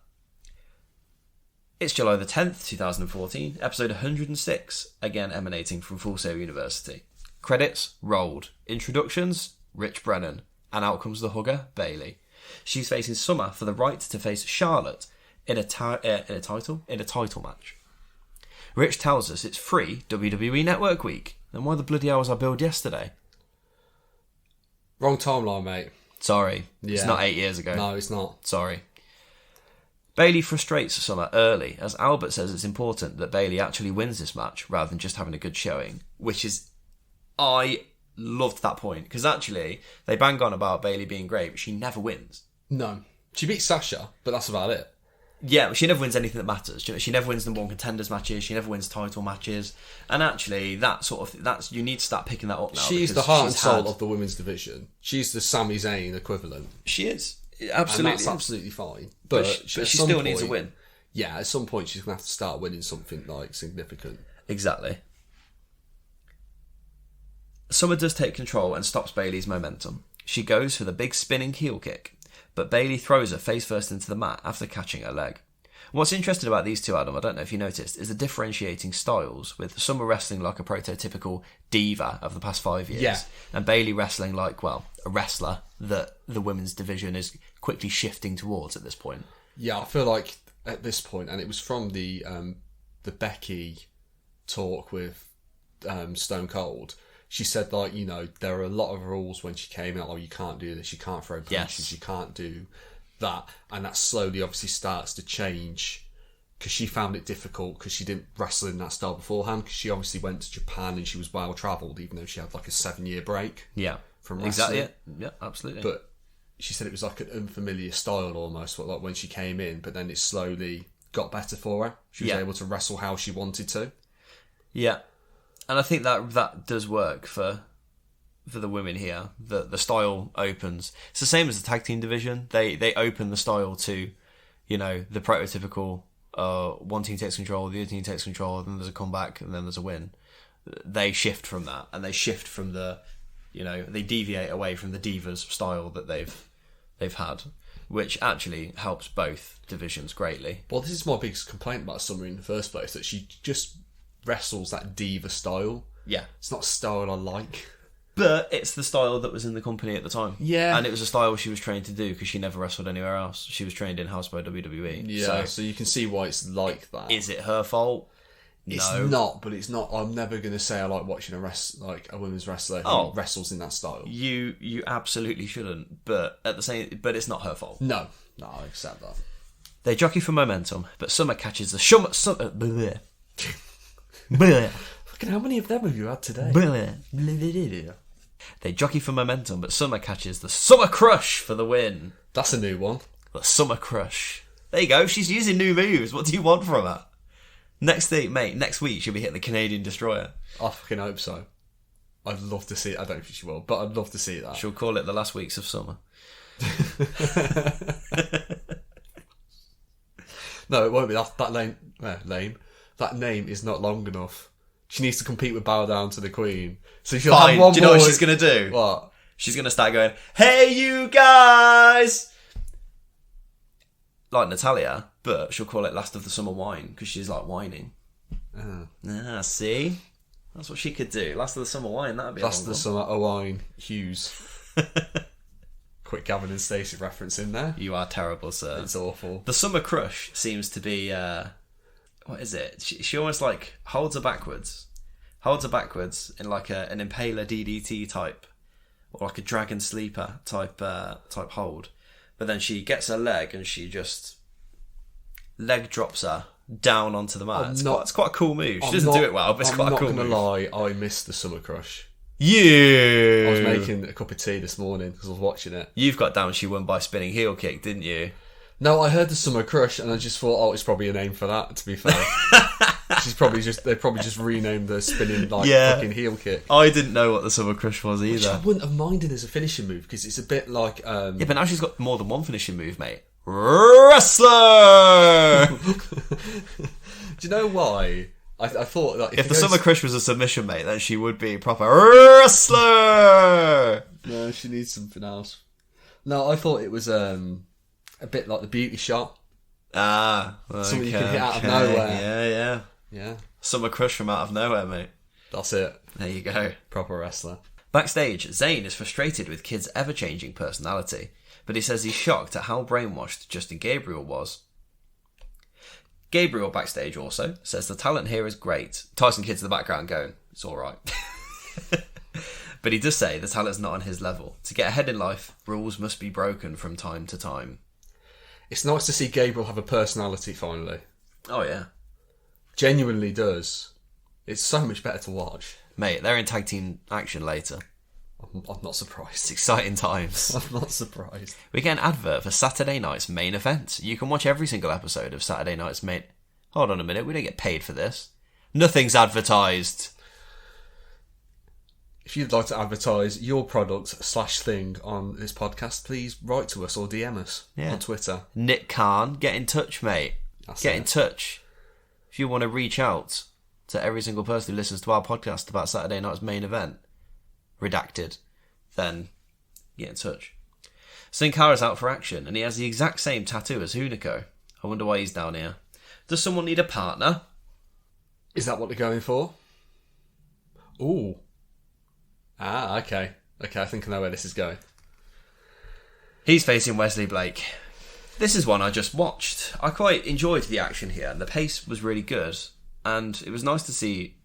It's July the 10th, 2014, episode 106, again emanating from Full Sail University. Credits rolled. Introductions, Rich Brennan. And out comes the hugger, Bayley. She's facing Summer for the right to face Charlotte in a title match. Rich tells us it's free WWE Network Week. Then why the bloody hell was I billed yesterday? Wrong timeline, mate. Sorry. Yeah. It's not 8 years ago. No, it's not. Sorry. Bayley frustrates Summer early, as Albert says it's important that Bayley actually wins this match rather than just having a good showing, which is... I loved that point, because actually, they bang on about Bayley being great, but she never wins. No. She beats Sasha, but that's about it. Yeah, but she never wins anything that matters. She never wins number one contenders matches. She never wins title matches. And actually, that's you need to start picking that up now. She's the heart and soul of the women's division. She's the Sami Zayn equivalent. She is. Absolutely. And that's absolutely fine. But she still needs a win. Yeah, at some point she's going to have to start winning something like significant. Exactly. Summer does take control and stops Bayley's momentum. She goes for the big spinning heel kick, but Bayley throws her face first into the mat after catching her leg. What's interesting about these two, Adam, I don't know if you noticed, is the differentiating styles, with Summer wrestling like a prototypical diva of the past 5 years, and Bayley wrestling like, well, a wrestler that the women's division is quickly shifting towards at this point. Yeah, I feel like at this point, and it was from the Becky talk with Stone Cold, she said, like, you know, there are a lot of rules when she came out. Oh, you can't do this, you can't throw punches, you can't do that. And that slowly obviously starts to change, because she found it difficult because she didn't wrestle in that style beforehand, because she obviously went to Japan and she was well travelled, even though she had like a 7-year break from wrestling. Exactly. Yeah, absolutely. But she said it was like an unfamiliar style almost, like when she came in, but then it slowly got better for her. She was able to wrestle how she wanted to. Yeah. And I think that does work for the women here. The style opens. It's the same as the tag team division. They open the style to, you know, the prototypical one team takes control, the other team takes control, then there's a comeback, and then there's a win. They shift from that, and they shift from the, you know, they deviate away from the divas style that they've had, which actually helps both divisions greatly. Well, this is my biggest complaint about Summer in the first place, that she just wrestles that diva style. Yeah. It's not a style I like. But it's the style that was in the company at the time. Yeah. And it was a style she was trained to do, because she never wrestled anywhere else. She was trained in-house by WWE. Yeah, so you can see why it's like that. Is it her fault? It's not, but it's not. I'm never going to say I like watching a women's wrestler who wrestles in that style. You absolutely shouldn't, but but it's not her fault. No, I accept that. They jockey for momentum, but Summer catches the Fucking how many of them have you had today? They jockey for momentum, but Summer catches the Summer Crush for the win. That's a new one. The Summer Crush. There you go. She's using new moves. What do you want from her? Next week she'll be hitting the Canadian Destroyer. I fucking hope so. I'd love to see it. I don't think she will, but I'd love to see that. She'll call it the last weeks of summer. No, it won't be. That lame. That name is not long enough. She needs to compete with Bow Down to the Queen. So she'll have one. Do you know what she's going to do? What? She's going to start going, "Hey, you guys!" Like Natalia, but she'll call it Last of the Summer Wine, because she's like whining. See? That's what she could do. Last of the Summer Wine, that'd be Last of the Summer Wine Hughes. Quick Gavin and Stacey reference in there. You are terrible, sir. It's awful. The Summer Crush seems to be... what is it? She almost like holds her backwards in like an Impaler DDT type, or like a Dragon Sleeper type hold. But then she gets her leg and she just leg drops her down onto the mat. It's quite a cool move. She doesn't do it well, but it's quite a cool move. I'm not going to lie, I missed the Summer Crush. I was making a cup of tea this morning because I was watching it. You've got down she won by spinning heel kick, didn't you? No, I heard the Summer Crush and I just thought, it's probably a name for that, to be fair. They probably just renamed the spinning fucking heel kick. I didn't know what the Summer Crush was either. Which I wouldn't have minded as a finishing move, because it's a bit like... Yeah, but now she's got more than one finishing move, mate. Wrestler! Do you know why I thought that if the Summer Crush was a submission, mate, then she would be a proper wrestler. No, she needs something else. No, I thought it was a bit like the beauty shot. Ah, okay, something you can hit out of nowhere. Yeah. Summer Crush from out of nowhere, mate. That's it. There you go. Proper wrestler. Backstage, Zayn is frustrated with Kid's ever-changing personality, but he says he's shocked at how brainwashed Justin Gabriel was. Gabriel backstage also says the talent here is great. Tyson Kidd's in the background going, it's alright. But he does say the talent's not on his level. To get ahead in life, rules must be broken from time to time. It's nice to see Gabriel have a personality finally. Oh yeah. Genuinely does. It's so much better to watch. Mate, they're in tag team action later. I'm not surprised. It's exciting times. I'm not surprised. We get an advert for Saturday night's main event. You can watch every single episode of Saturday night's main... Hold on a minute, we don't get paid for this. Nothing's advertised. If you'd like to advertise your product / thing on this podcast, please write to us or DM us on Twitter. Nick Khan, get in touch, mate. Get in touch. If you want to reach out to every single person who listens to our podcast about Saturday night's main event, redacted, then get in touch. Sin Cara's out for action, and he has the exact same tattoo as Hunico. I wonder why he's down here. Does someone need a partner? Is that what they're going for? Ooh. Ah, okay. Okay, I think I know where this is going. He's facing Wesley Blake. This is one I just watched. I quite enjoyed the action here, and the pace was really good. And it was nice to see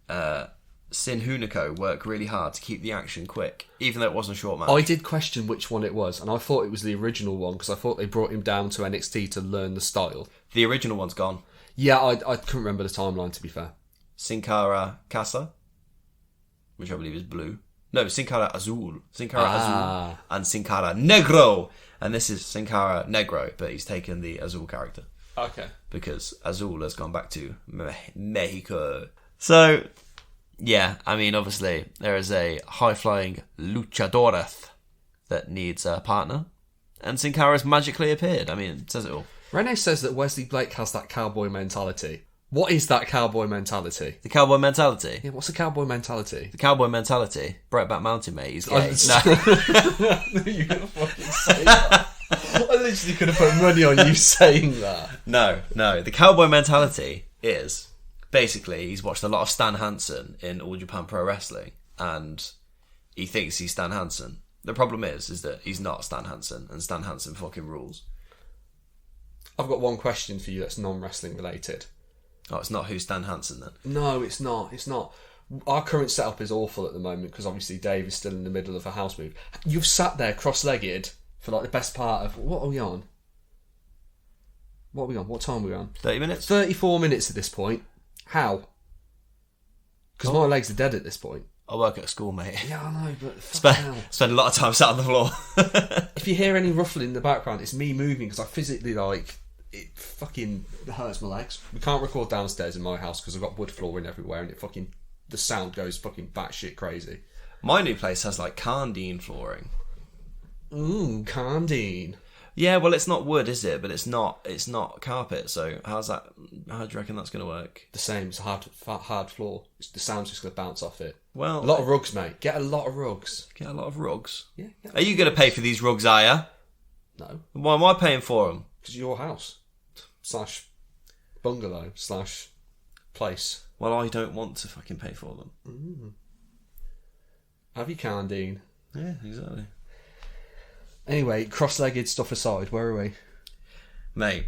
Sin Hunico work really hard to keep the action quick, even though it wasn't a short match. I did question which one it was, and I thought it was the original one, because I thought they brought him down to NXT to learn the style. The original one's gone. Yeah, I couldn't remember the timeline, to be fair. Sin Cara Casa, which I believe is blue. No, Sin Cara Azul. Sin Cara Azul and Sin Cara Negro. And this is Sin Cara Negro, but he's taken the Azul character. Okay. Because Azul has gone back to Mexico. So, yeah, I mean, obviously, there is a high-flying luchadora that needs a partner. And Sin Cara's magically appeared. I mean, it says it all. Renee says that Wesley Blake has that cowboy mentality. What is that cowboy mentality? The cowboy mentality? Yeah, what's the cowboy mentality? The cowboy mentality? Brokeback Mountain, mate. He's gay. No. You're going to fucking say that. I literally could have put money on you saying that. No. The cowboy mentality is, basically, he's watched a lot of Stan Hansen in All Japan Pro Wrestling, and he thinks he's Stan Hansen. The problem is that he's not Stan Hansen, and Stan Hansen fucking rules. I've got one question for you that's non-wrestling related. Oh, it's not who's Stan Hansen then? No, it's not. It's not. Our current setup is awful at the moment because obviously Dave is still in the middle of a house move. You've sat there cross-legged for like the best part of... What are we on? What time are we on? 30 minutes? 34 minutes at this point. How? Because my legs are dead at this point. I work at a school, mate. Yeah, I know, but spend a lot of time sat on the floor. If you hear any ruffling in the background, it's me moving because I physically, like... It fucking hurts my legs. We can't record downstairs in my house because I've got wood flooring everywhere and the sound goes fucking batshit crazy. My new place has like Carndine flooring. Ooh, Carndine. Yeah, well, it's not wood, is it? But it's not carpet. So how do you reckon that's going to work? The same. It's a hard floor. The sound's just going to bounce off it. Well, a lot of rugs, mate. Get a lot of rugs. Get a lot of rugs. Yeah. Are you going to pay for these rugs? Are you? No. Why am I paying for them? Because your house / bungalow / place. Well, I don't want to fucking pay for them. Have you, Carndine? Yeah, exactly. Anyway, cross-legged stuff aside, where are we? Mate.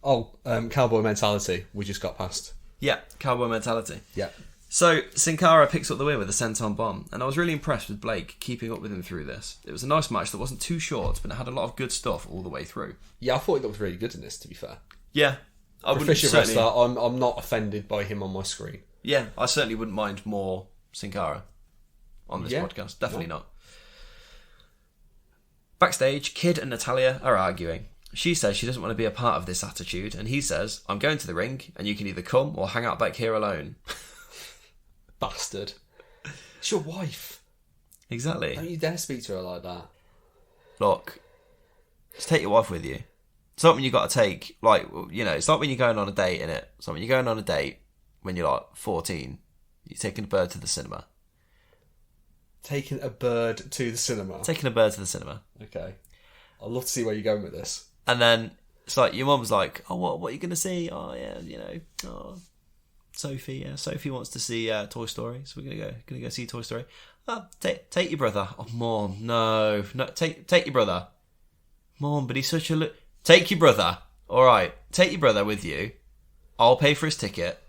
Oh, cowboy mentality. We just got past. Yeah, cowboy mentality. Yeah. So, Sin Cara picks up the win with a senton bomb, and I was really impressed with Blake keeping up with him through this. It was a nice match that wasn't too short, but it had a lot of good stuff all the way through. Yeah, I thought he looked really good in this, to be fair. Yeah. Proficient wrestler, I'm not offended by him on my screen. Yeah, I certainly wouldn't mind more Sin Cara on this podcast. Definitely not. Backstage, Kid and Natalya are arguing. She says she doesn't want to be a part of this attitude, and he says, I'm going to the ring, and you can either come or hang out back here alone. Bastard. It's your wife. Exactly. Don't you dare speak to her like that. Look, just take your wife with you. It's not when you got to take, like, you know, it's not when you're going on a date, innit? It's not when you're going on a date when you're like 14. You're taking a bird to the cinema. Taking a bird to the cinema. Taking a bird to the cinema. Okay. I'd love to see where you're going with this. And then it's like your mum's like, oh, what are you going to see? Oh, yeah, you know, Sophie. Yeah, Sophie wants to see Toy Story, so we're gonna go see Toy Story. Oh, take your brother. Oh, Mom, no, take your brother. Mom, but he's such a take your brother. All right, take your brother with you. I'll pay for his ticket.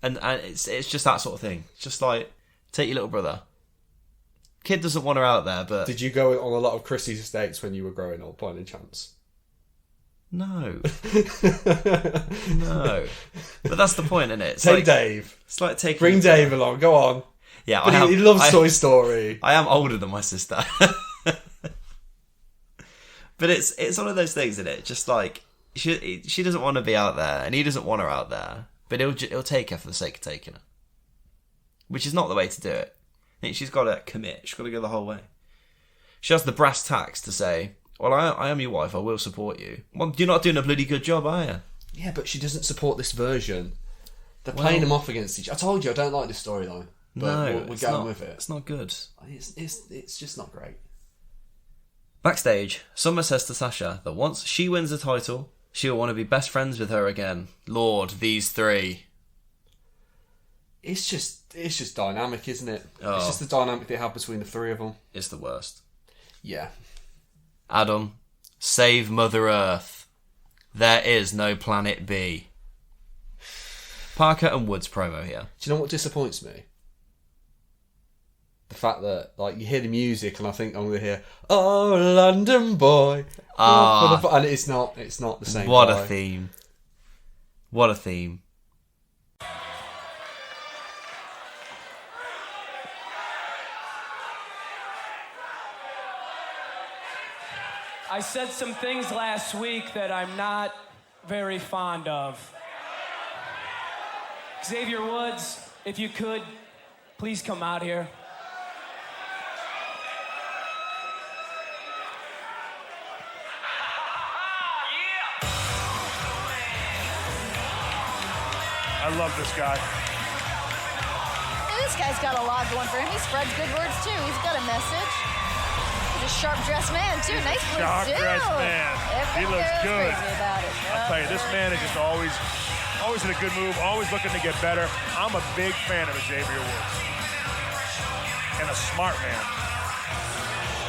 And it's just that sort of thing. It's just like, take your little brother. Kid doesn't want her out there, but... Did you go on a lot of Chrissy's dates when you were growing up, by any chance? No. No. But that's the point, isn't it? It's Take like, Dave. It's like taking... Bring Dave along, go on. Yeah, but he loves Toy Story. I am older than my sister. But it's one of those things, isn't it? Just like, she doesn't want to be out there, and he doesn't want her out there, but he'll take her for the sake of taking her. Which is not the way to do it. I think she's got to commit. She's got to go the whole way. She has the brass tacks to say, well, I am your wife, I will support you. Well, you're not doing a bloody good job, are you? Yeah, but she doesn't support this version. They're playing them off against each other. I told you, I don't like this storyline. But we're going with it. It's not good. It's just not great. Backstage, Summer says to Sasha that once she wins the title, she'll want to be best friends with her again. Lord, these three. It's just dynamic, isn't it? Oh. It's just the dynamic they have between the three of them. It's the worst. Yeah. Adam, save Mother Earth. There is no planet B. Parker and Woods promo here. Do you know what disappoints me? The fact that, like, you hear the music and I think I'm going to hear, oh, London boy. And it's not the same What guy. a theme. What a theme. I said some things last week that I'm not very fond of. Xavier Woods, if you could, please come out here. I love this guy. This guy's got a lot going for him. He spreads good words, too. He's got a message. He's a sharp-dressed man, too. Nice blue suit. Sharp-dressed man. He looks good. About it. I'll tell you, this man is just always in a good move, always looking to get better. I'm a big fan of Xavier Woods. And a smart man.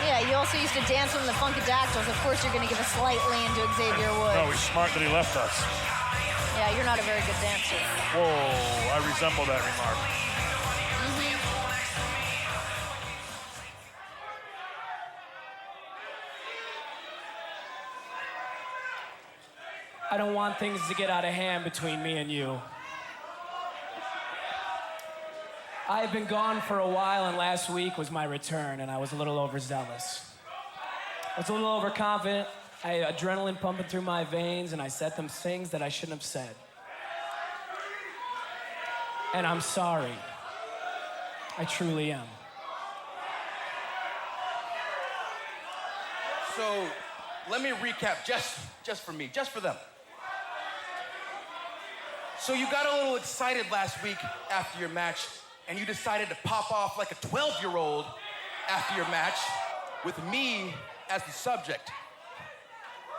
Yeah, you also used to dance with the Funkadactyls. Of course, you're going to give a slight lean to Xavier Woods. No, he's smart that he left us. Yeah, you're not a very good dancer. Whoa, I resemble that remark. I don't want things to get out of hand between me and you. I've been gone for a while, and last week was my return, and I was a little overzealous. I was a little overconfident. I had adrenaline pumping through my veins, and I said some things that I shouldn't have said. And I'm sorry. I truly am. So, let me recap just for me, just for them. So you got a little excited last week after your match, and you decided to pop off like a 12-year-old after your match with me as the subject.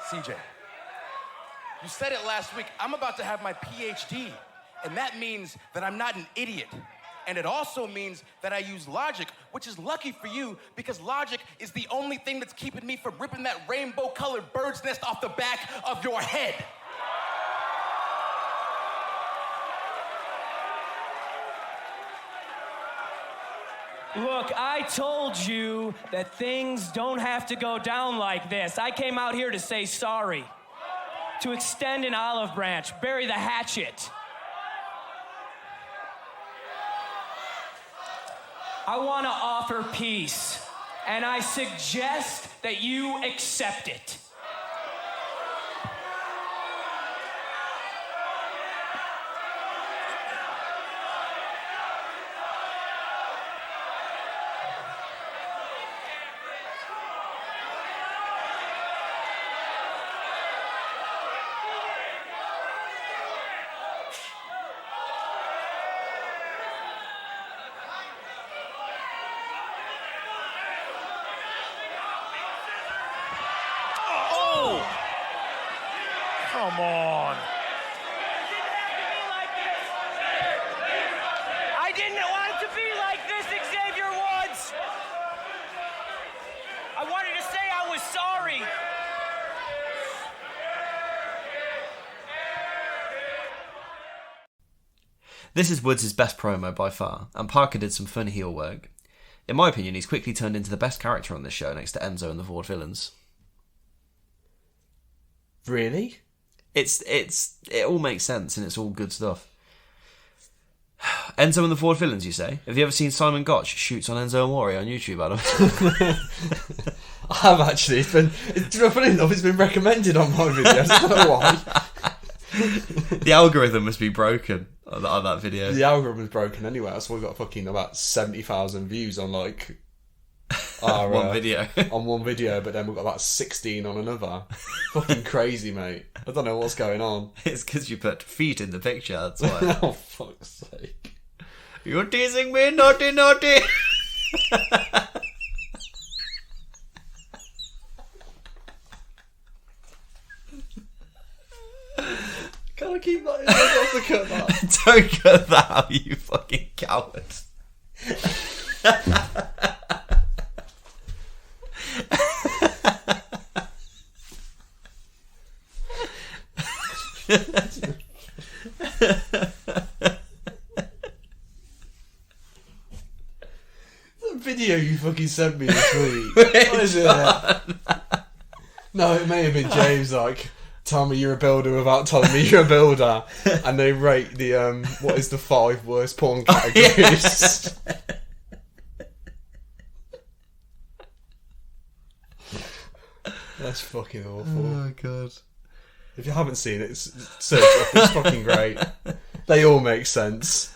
CJ, you said it last week, I'm about to have my PhD, and that means that I'm not an idiot. And it also means that I use logic, which is lucky for you because logic is the only thing that's keeping me from ripping that rainbow-colored bird's nest off the back of your head. Look, I told you that things don't have to go down like this. I came out here to say sorry, to extend an olive branch, bury the hatchet. I want to offer peace, and I suggest that you accept it. Come on. I didn't want it to be like this, Xavier Woods. I wanted to say I was sorry. This is Woods' best promo by far, and Parker did some fun heel work. In my opinion, he's quickly turned into the best character on this show next to Enzo and the Vaudevillains. Really? It all makes sense and it's all good stuff. Enzo and the Vaudevillains, you say? Have you ever seen Simon Gotch shoots on Enzo Amore on YouTube, Adam? I have actually. Funny enough, it's been recommended on my videos. I don't know why. The algorithm must be broken on that video. The algorithm is broken anyway. That's why we've got fucking about 70,000 views on like our one video. On one video, but then we've got about 16 on another. Fucking crazy, mate. I don't know what's going on. It's because you put feet in the picture, that's why. Oh, fuck's sake. You're teasing me, naughty, naughty. Can I keep that in? I have to cut that. Don't cut that out, you fucking coward. The video you fucking sent me this week. What is it? No, it may have been James, like, tell me you're a builder without telling me you're a builder. And they rate the, what is the 5 worst porn categories. That's fucking awful. Oh, God. If you haven't seen it, search it up. It's fucking great. They all make sense.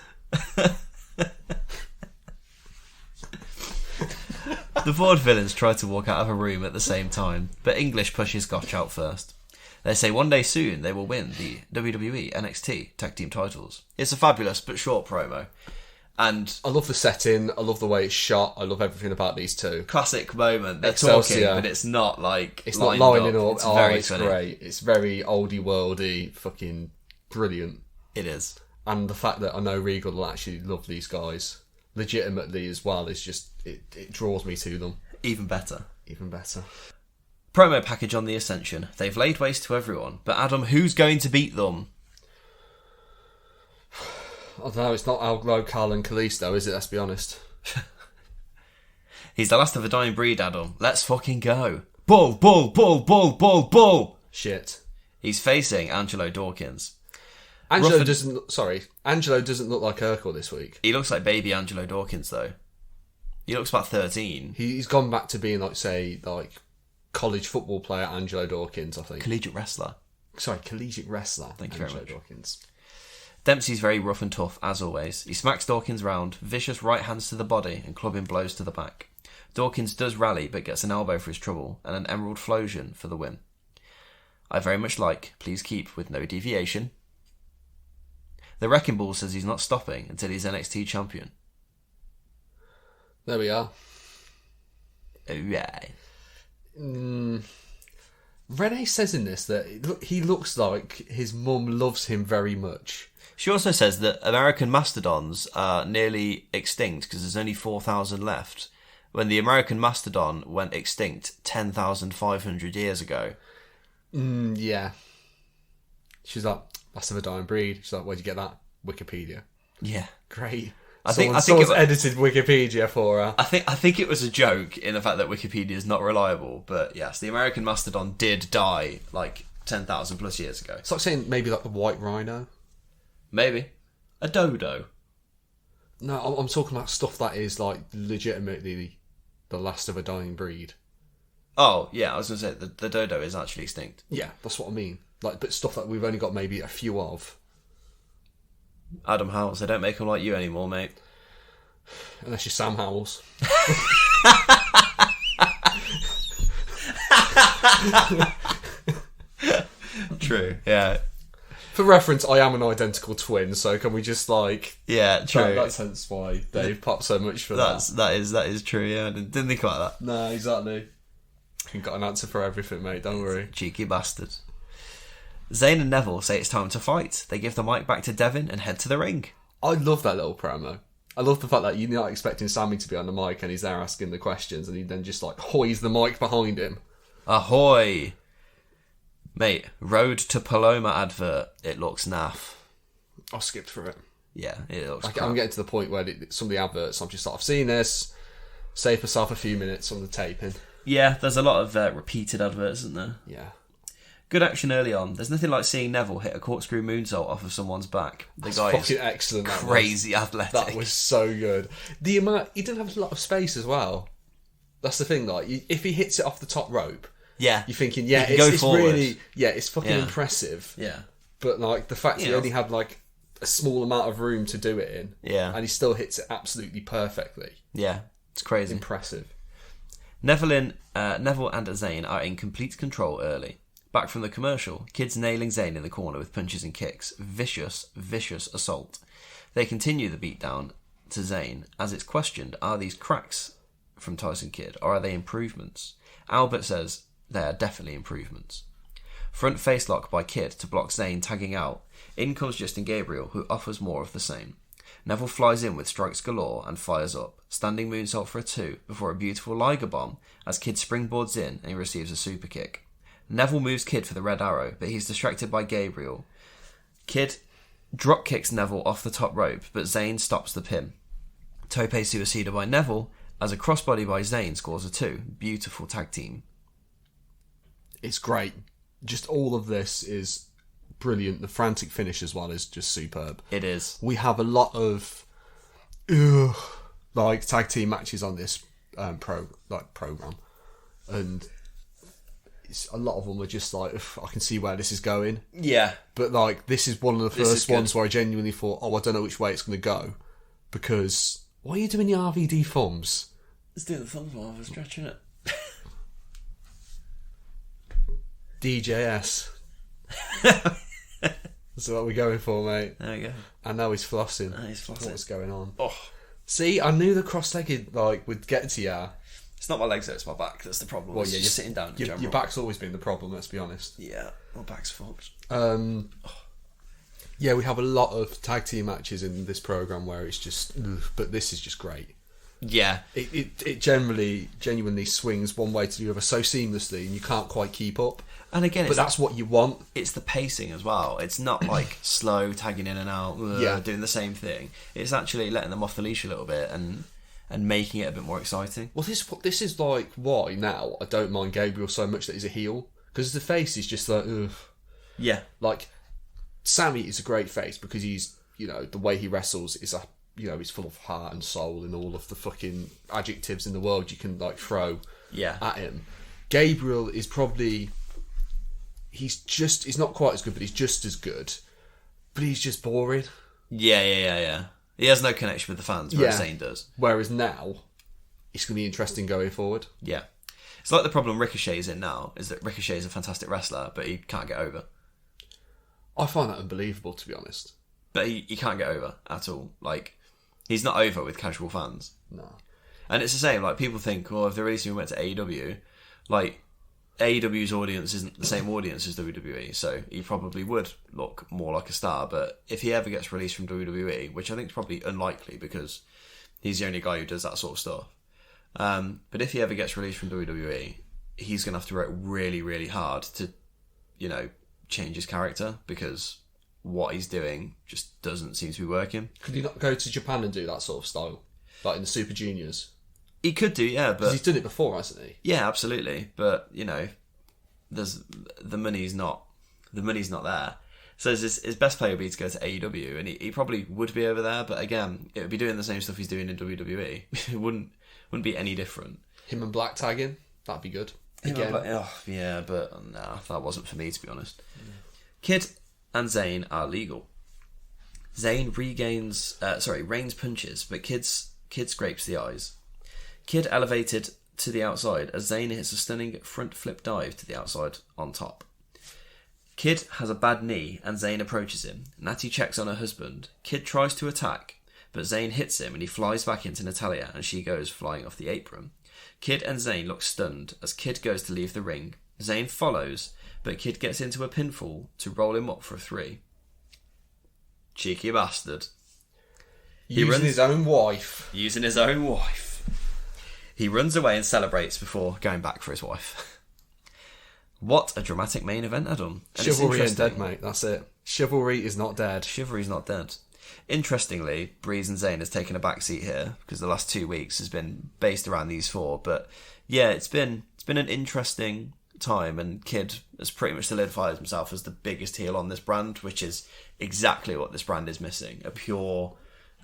The Vaudevillains try to walk out of a room at the same time, but English pushes Gotch out first. They say one day soon they will win the WWE NXT Tag Team titles. It's a fabulous but short promo. And I love the setting, I love the way it's shot, I love everything about these two. Classic moment. They're Excelsior. talking, but it's not like it's not lining up. It's very it's funny. Great. It's very oldie worldy, fucking brilliant. It is. And the fact that I know Regal will actually love these guys legitimately as well is just it draws me to them. Even better. Even better. Promo package on the Ascension. They've laid waste to everyone, but Adam, who's going to beat them? I don't know, it's not Alglo, Carl and Kalisto, is it? Let's be honest. He's the last of a dying breed, Adam. Let's fucking go. Bull, bull, bull, bull, bull, bull. Shit. He's facing Angelo Dawkins. Angelo doesn't look like Urkel this week. He looks like baby Angelo Dawkins, though. He looks about 13. He's gone back to being, like, say, like, college football player Angelo Dawkins, I think. Collegiate wrestler. Sorry, collegiate wrestler. Thank you very much. Dawkins. Dempsey's very rough and tough, as always. He smacks Dawkins round, vicious right hands to the body and clubbing blows to the back. Dawkins does rally, but gets an elbow for his trouble and an emerald flosion for the win. I very much like, please keep with no deviation. The Wrecking Ball says he's not stopping until he's NXT champion. There we are. Alright. Renee says in this that he looks like his mum loves him very much. She also says that American mastodons are nearly extinct because there's only 4,000 left, when the American mastodon went extinct 10,500 years ago. Yeah. She's like, last of a dying breed. She's like, where'd you get that? Wikipedia. Yeah. Great. I think someone's edited Wikipedia for her. I think it was a joke in the fact that Wikipedia is not reliable, but yes, the American mastodon did die like 10,000 plus years ago. It's like saying maybe like the white rhino. Maybe. A dodo. No, I'm talking about stuff that is like legitimately the last of a dying breed. Oh, yeah, I was going to say the dodo is actually extinct. Yeah, that's what I mean. Like, but stuff that we've only got maybe a few of. Adam Howells, they don't make them like you anymore, mate. Unless you're Sam Howells. True, yeah. For reference, I am an identical twin, so can we just like... Yeah, true. That's hence why Dave popped so much for that. That is true, yeah. I didn't think about that. No, exactly. You've got an answer for everything, mate, don't worry. Cheeky bastard. Zayn and Neville say it's time to fight. They give the mic back to Devin and head to the ring. I love that little promo. I love the fact that you're not expecting Sammy to be on the mic and he's there asking the questions and he then just like hoys the mic behind him. Ahoy! Mate, Road to Paloma advert. It looks naff. I skipped through it. Yeah, it looks I'm getting to the point where some of the adverts, I'm just like, I've seen this, save myself a few minutes on the taping. Yeah, there's a lot of repeated adverts, isn't there? Yeah. Good action early on. There's nothing like seeing Neville hit a corkscrew moonsault off of someone's back. The guy fucking excellent. Crazy athletic. That was so good. The amount he didn't have a lot of space as well. That's the thing. Like, if he hits it off the top rope, yeah, you're thinking, yeah, it's really, yeah, it's fucking impressive. Yeah, but like the fact he only had like a small amount of room to do it in, yeah, and he still hits it absolutely perfectly. Yeah, it's crazy, impressive. Neville and Zayn are in complete control early. Back from the commercial, kids nailing Zayn in the corner with punches and kicks. Vicious, vicious assault. They continue the beatdown to Zayn as it's questioned, are these cracks from Tyson Kidd or are they improvements? Albert says they are definitely improvements. Front face lock by Kidd to block Zayn tagging out. In comes Justin Gabriel, who offers more of the same. Neville flies in with strikes galore and fires up. Standing moonsault for a 2 before a beautiful Liger bomb as Kidd springboards in and he receives a super kick. Neville moves Kidd for the red arrow, but he's distracted by Gabriel. Kidd drop kicks Neville off the top rope, but Zayn stops the pin. Tope suicida by Neville, as a crossbody by Zayn scores a 2. Beautiful tag team. It's great. Just all of this is brilliant. The frantic finish as well is just superb. It is. We have a lot of like tag team matches on this program, and a lot of them are just like, I can see where this is going. Yeah. But like, this is one of the first ones where I genuinely thought, I don't know which way it's going to go. Because, why are you doing the RVD thumbs? Let's do the thumbs while I was stretching it. DJS. That's what we're going for, mate. There we go. And now he's flossing. What's going on? Oh. See, I knew the cross-legged would get to you. It's not my legs, though, it's my back. That's the problem. Well, yeah, you're sitting down. Your back's always been the problem, let's be honest. Yeah, my back's fucked. Yeah, we have a lot of tag team matches in this program where it's just, but this is just great. Yeah, it genuinely swings one way to the other so seamlessly, and you can't quite keep up. And again, that's what you want. It's the pacing as well. It's not like slow tagging in and out, doing the same thing. It's actually letting them off the leash a little bit and making it a bit more exciting. Well, this is like why now I don't mind Gabriel so much that he's a heel, because the face is just like, ugh. Yeah, like Sammy is a great face because he's, the way he wrestles is he's full of heart and soul and all of the fucking adjectives in the world you can like throw at him. Gabriel is probably he's not quite as good, but he's just as good. But he's just boring. Yeah. He has no connection with the fans, whereas Zayn does. Whereas now, it's going to be interesting going forward. Yeah. It's like the problem Ricochet's in now, is that Ricochet is a fantastic wrestler, but he can't get over. I find that unbelievable, to be honest. But he can't get over at all. Like, he's not over with casual fans. No. And it's the same, like, people think, if they really went to AEW, like, AEW's audience isn't the same audience as WWE, so he probably would look more like a star. But if he ever gets released from WWE, which I think is probably unlikely because he's the only guy who does that sort of stuff, but if he ever gets released from WWE, he's going to have to work really, really hard to, change his character, because what he's doing just doesn't seem to be working. Could he not go to Japan and do that sort of style, like in the Super Juniors? He could do, yeah, but he's done it before, hasn't he? Yeah, absolutely. But there's the money's not there. So his best play would be to go to AEW, and he probably would be over there. But again, it would be doing the same stuff he's doing in WWE. It wouldn't be any different. Him and Black tagging, that'd be good. Again, but nah, that wasn't for me, to be honest. Yeah. Kidd and Zayn are legal. Zayn rains punches, but Kidd scrapes the eyes. Kidd elevated to the outside as Zayn hits a stunning front flip dive to the outside on top. Kidd has a bad knee and Zayn approaches him. Natty checks on her husband. Kidd tries to attack, but Zayn hits him and he flies back into Natalya and she goes flying off the apron. Kidd and Zayn look stunned as Kidd goes to leave the ring. Zayn follows, but Kid gets into a pinfall to roll him up for a 3. Cheeky bastard. Using his own wife. Using his own wife. He runs away and celebrates before going back for his wife. What a dramatic main event, Adam. Chivalry ain't dead, mate. That's it. Chivalry is not dead. Chivalry's not dead. Interestingly, Breeze and Zayn has taken a backseat here because the last 2 weeks has been based around these 4. But yeah, it's been an interesting time, and Kid has pretty much solidified himself as the biggest heel on this brand, which is exactly what this brand is missing. A pure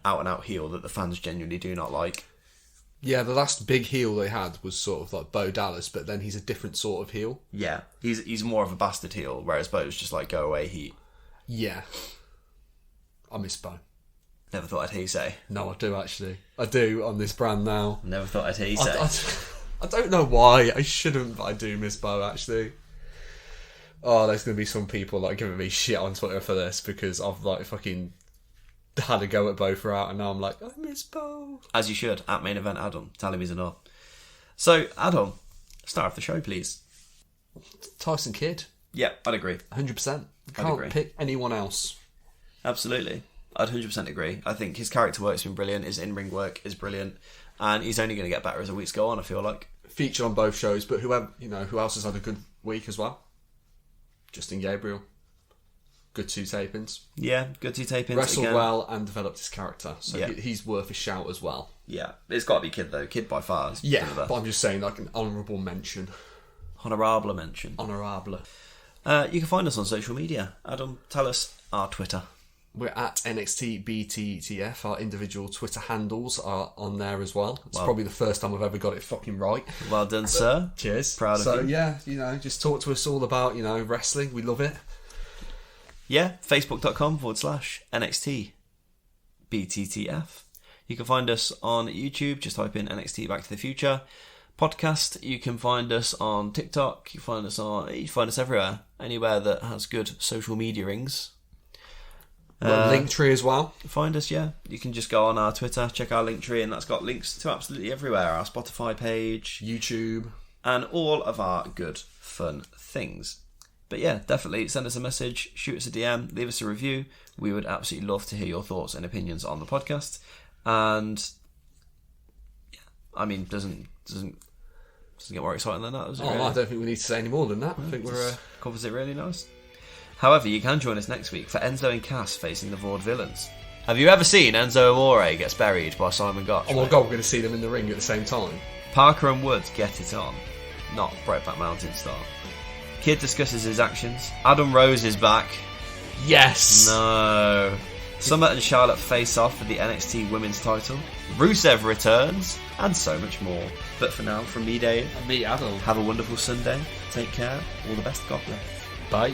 out-and-out heel that the fans genuinely do not like. Yeah, the last big heel they had was sort of like Bo Dallas, but then he's a different sort of heel. Yeah, he's more of a bastard heel, whereas Bo's just like go away heat. Yeah. I miss Bo. Never thought I'd hear you say. No, I do actually. I do on this brand now. Never thought I'd hear you say. I don't know why. I shouldn't, but I do miss Bo actually. Oh, there's going to be some people like giving me shit on Twitter for this because I've like fucking had a go at Bo throughout, and now I'm like, I miss Bo. As you should, at Main Event Adam. Tell him he's enough. So, Adam, start off the show, please. Tyson Kidd. Yeah, I'd agree. 100%. Can't pick anyone else. Absolutely. I'd 100% agree. I think his character work's been brilliant, his in-ring work is brilliant, and he's only going to get better as the weeks go on, I feel like. Featured on both shows, but who else has had a good week as well? Justin Gabriel. Good 2 tapings. Yeah, good 2 tapings. Wrestled well and developed his character, so yeah. He's worth a shout as well. Yeah, it's got to be Kid though. Kid by far. Yeah, but I'm just saying like an honourable mention. Honourable mention. Honourable. You can find us on social media. Adam, tell us our Twitter. We're at NXTBTTF. Our individual Twitter handles are on there as well. It's well, probably the first time I've ever got it fucking right. Well done, sir. Cheers. Proud of you. So yeah, just talk to us all about, wrestling. We love it. Yeah, facebook.com/NXT BTTF. You can find us on YouTube, just type in NXT Back to the Future. Podcast, you can find us on TikTok, you find us everywhere. Anywhere that has good social media rings. Linktree as well. Find us, yeah. You can just go on our Twitter, check our Linktree, and that's got links to absolutely everywhere. Our Spotify page, YouTube, and all of our good, fun things. But yeah, definitely send us a message, shoot us a DM, leave us a review. We would absolutely love to hear your thoughts and opinions on the podcast. And yeah, I mean, doesn't get more exciting than that, does it? Really? I don't think we need to say any more than that. I think we're covers it really nice. However, you can join us next week for Enzo and Cass facing the Vaudevillains. Have you ever seen Enzo Amore gets buried by Simon Gotch? Oh my god, we're going to see them in the ring at the same time. Parker and Woods get it on, not Brokeback Mountain style. Kid discusses his actions. Adam Rose is back. Yes! No. Summer and Charlotte face off for the NXT Women's title. Rusev returns, and so much more. But for now, from me, Dave. And me, Adam. Have a wonderful Sunday. Take care. All the best. God bless. Bye.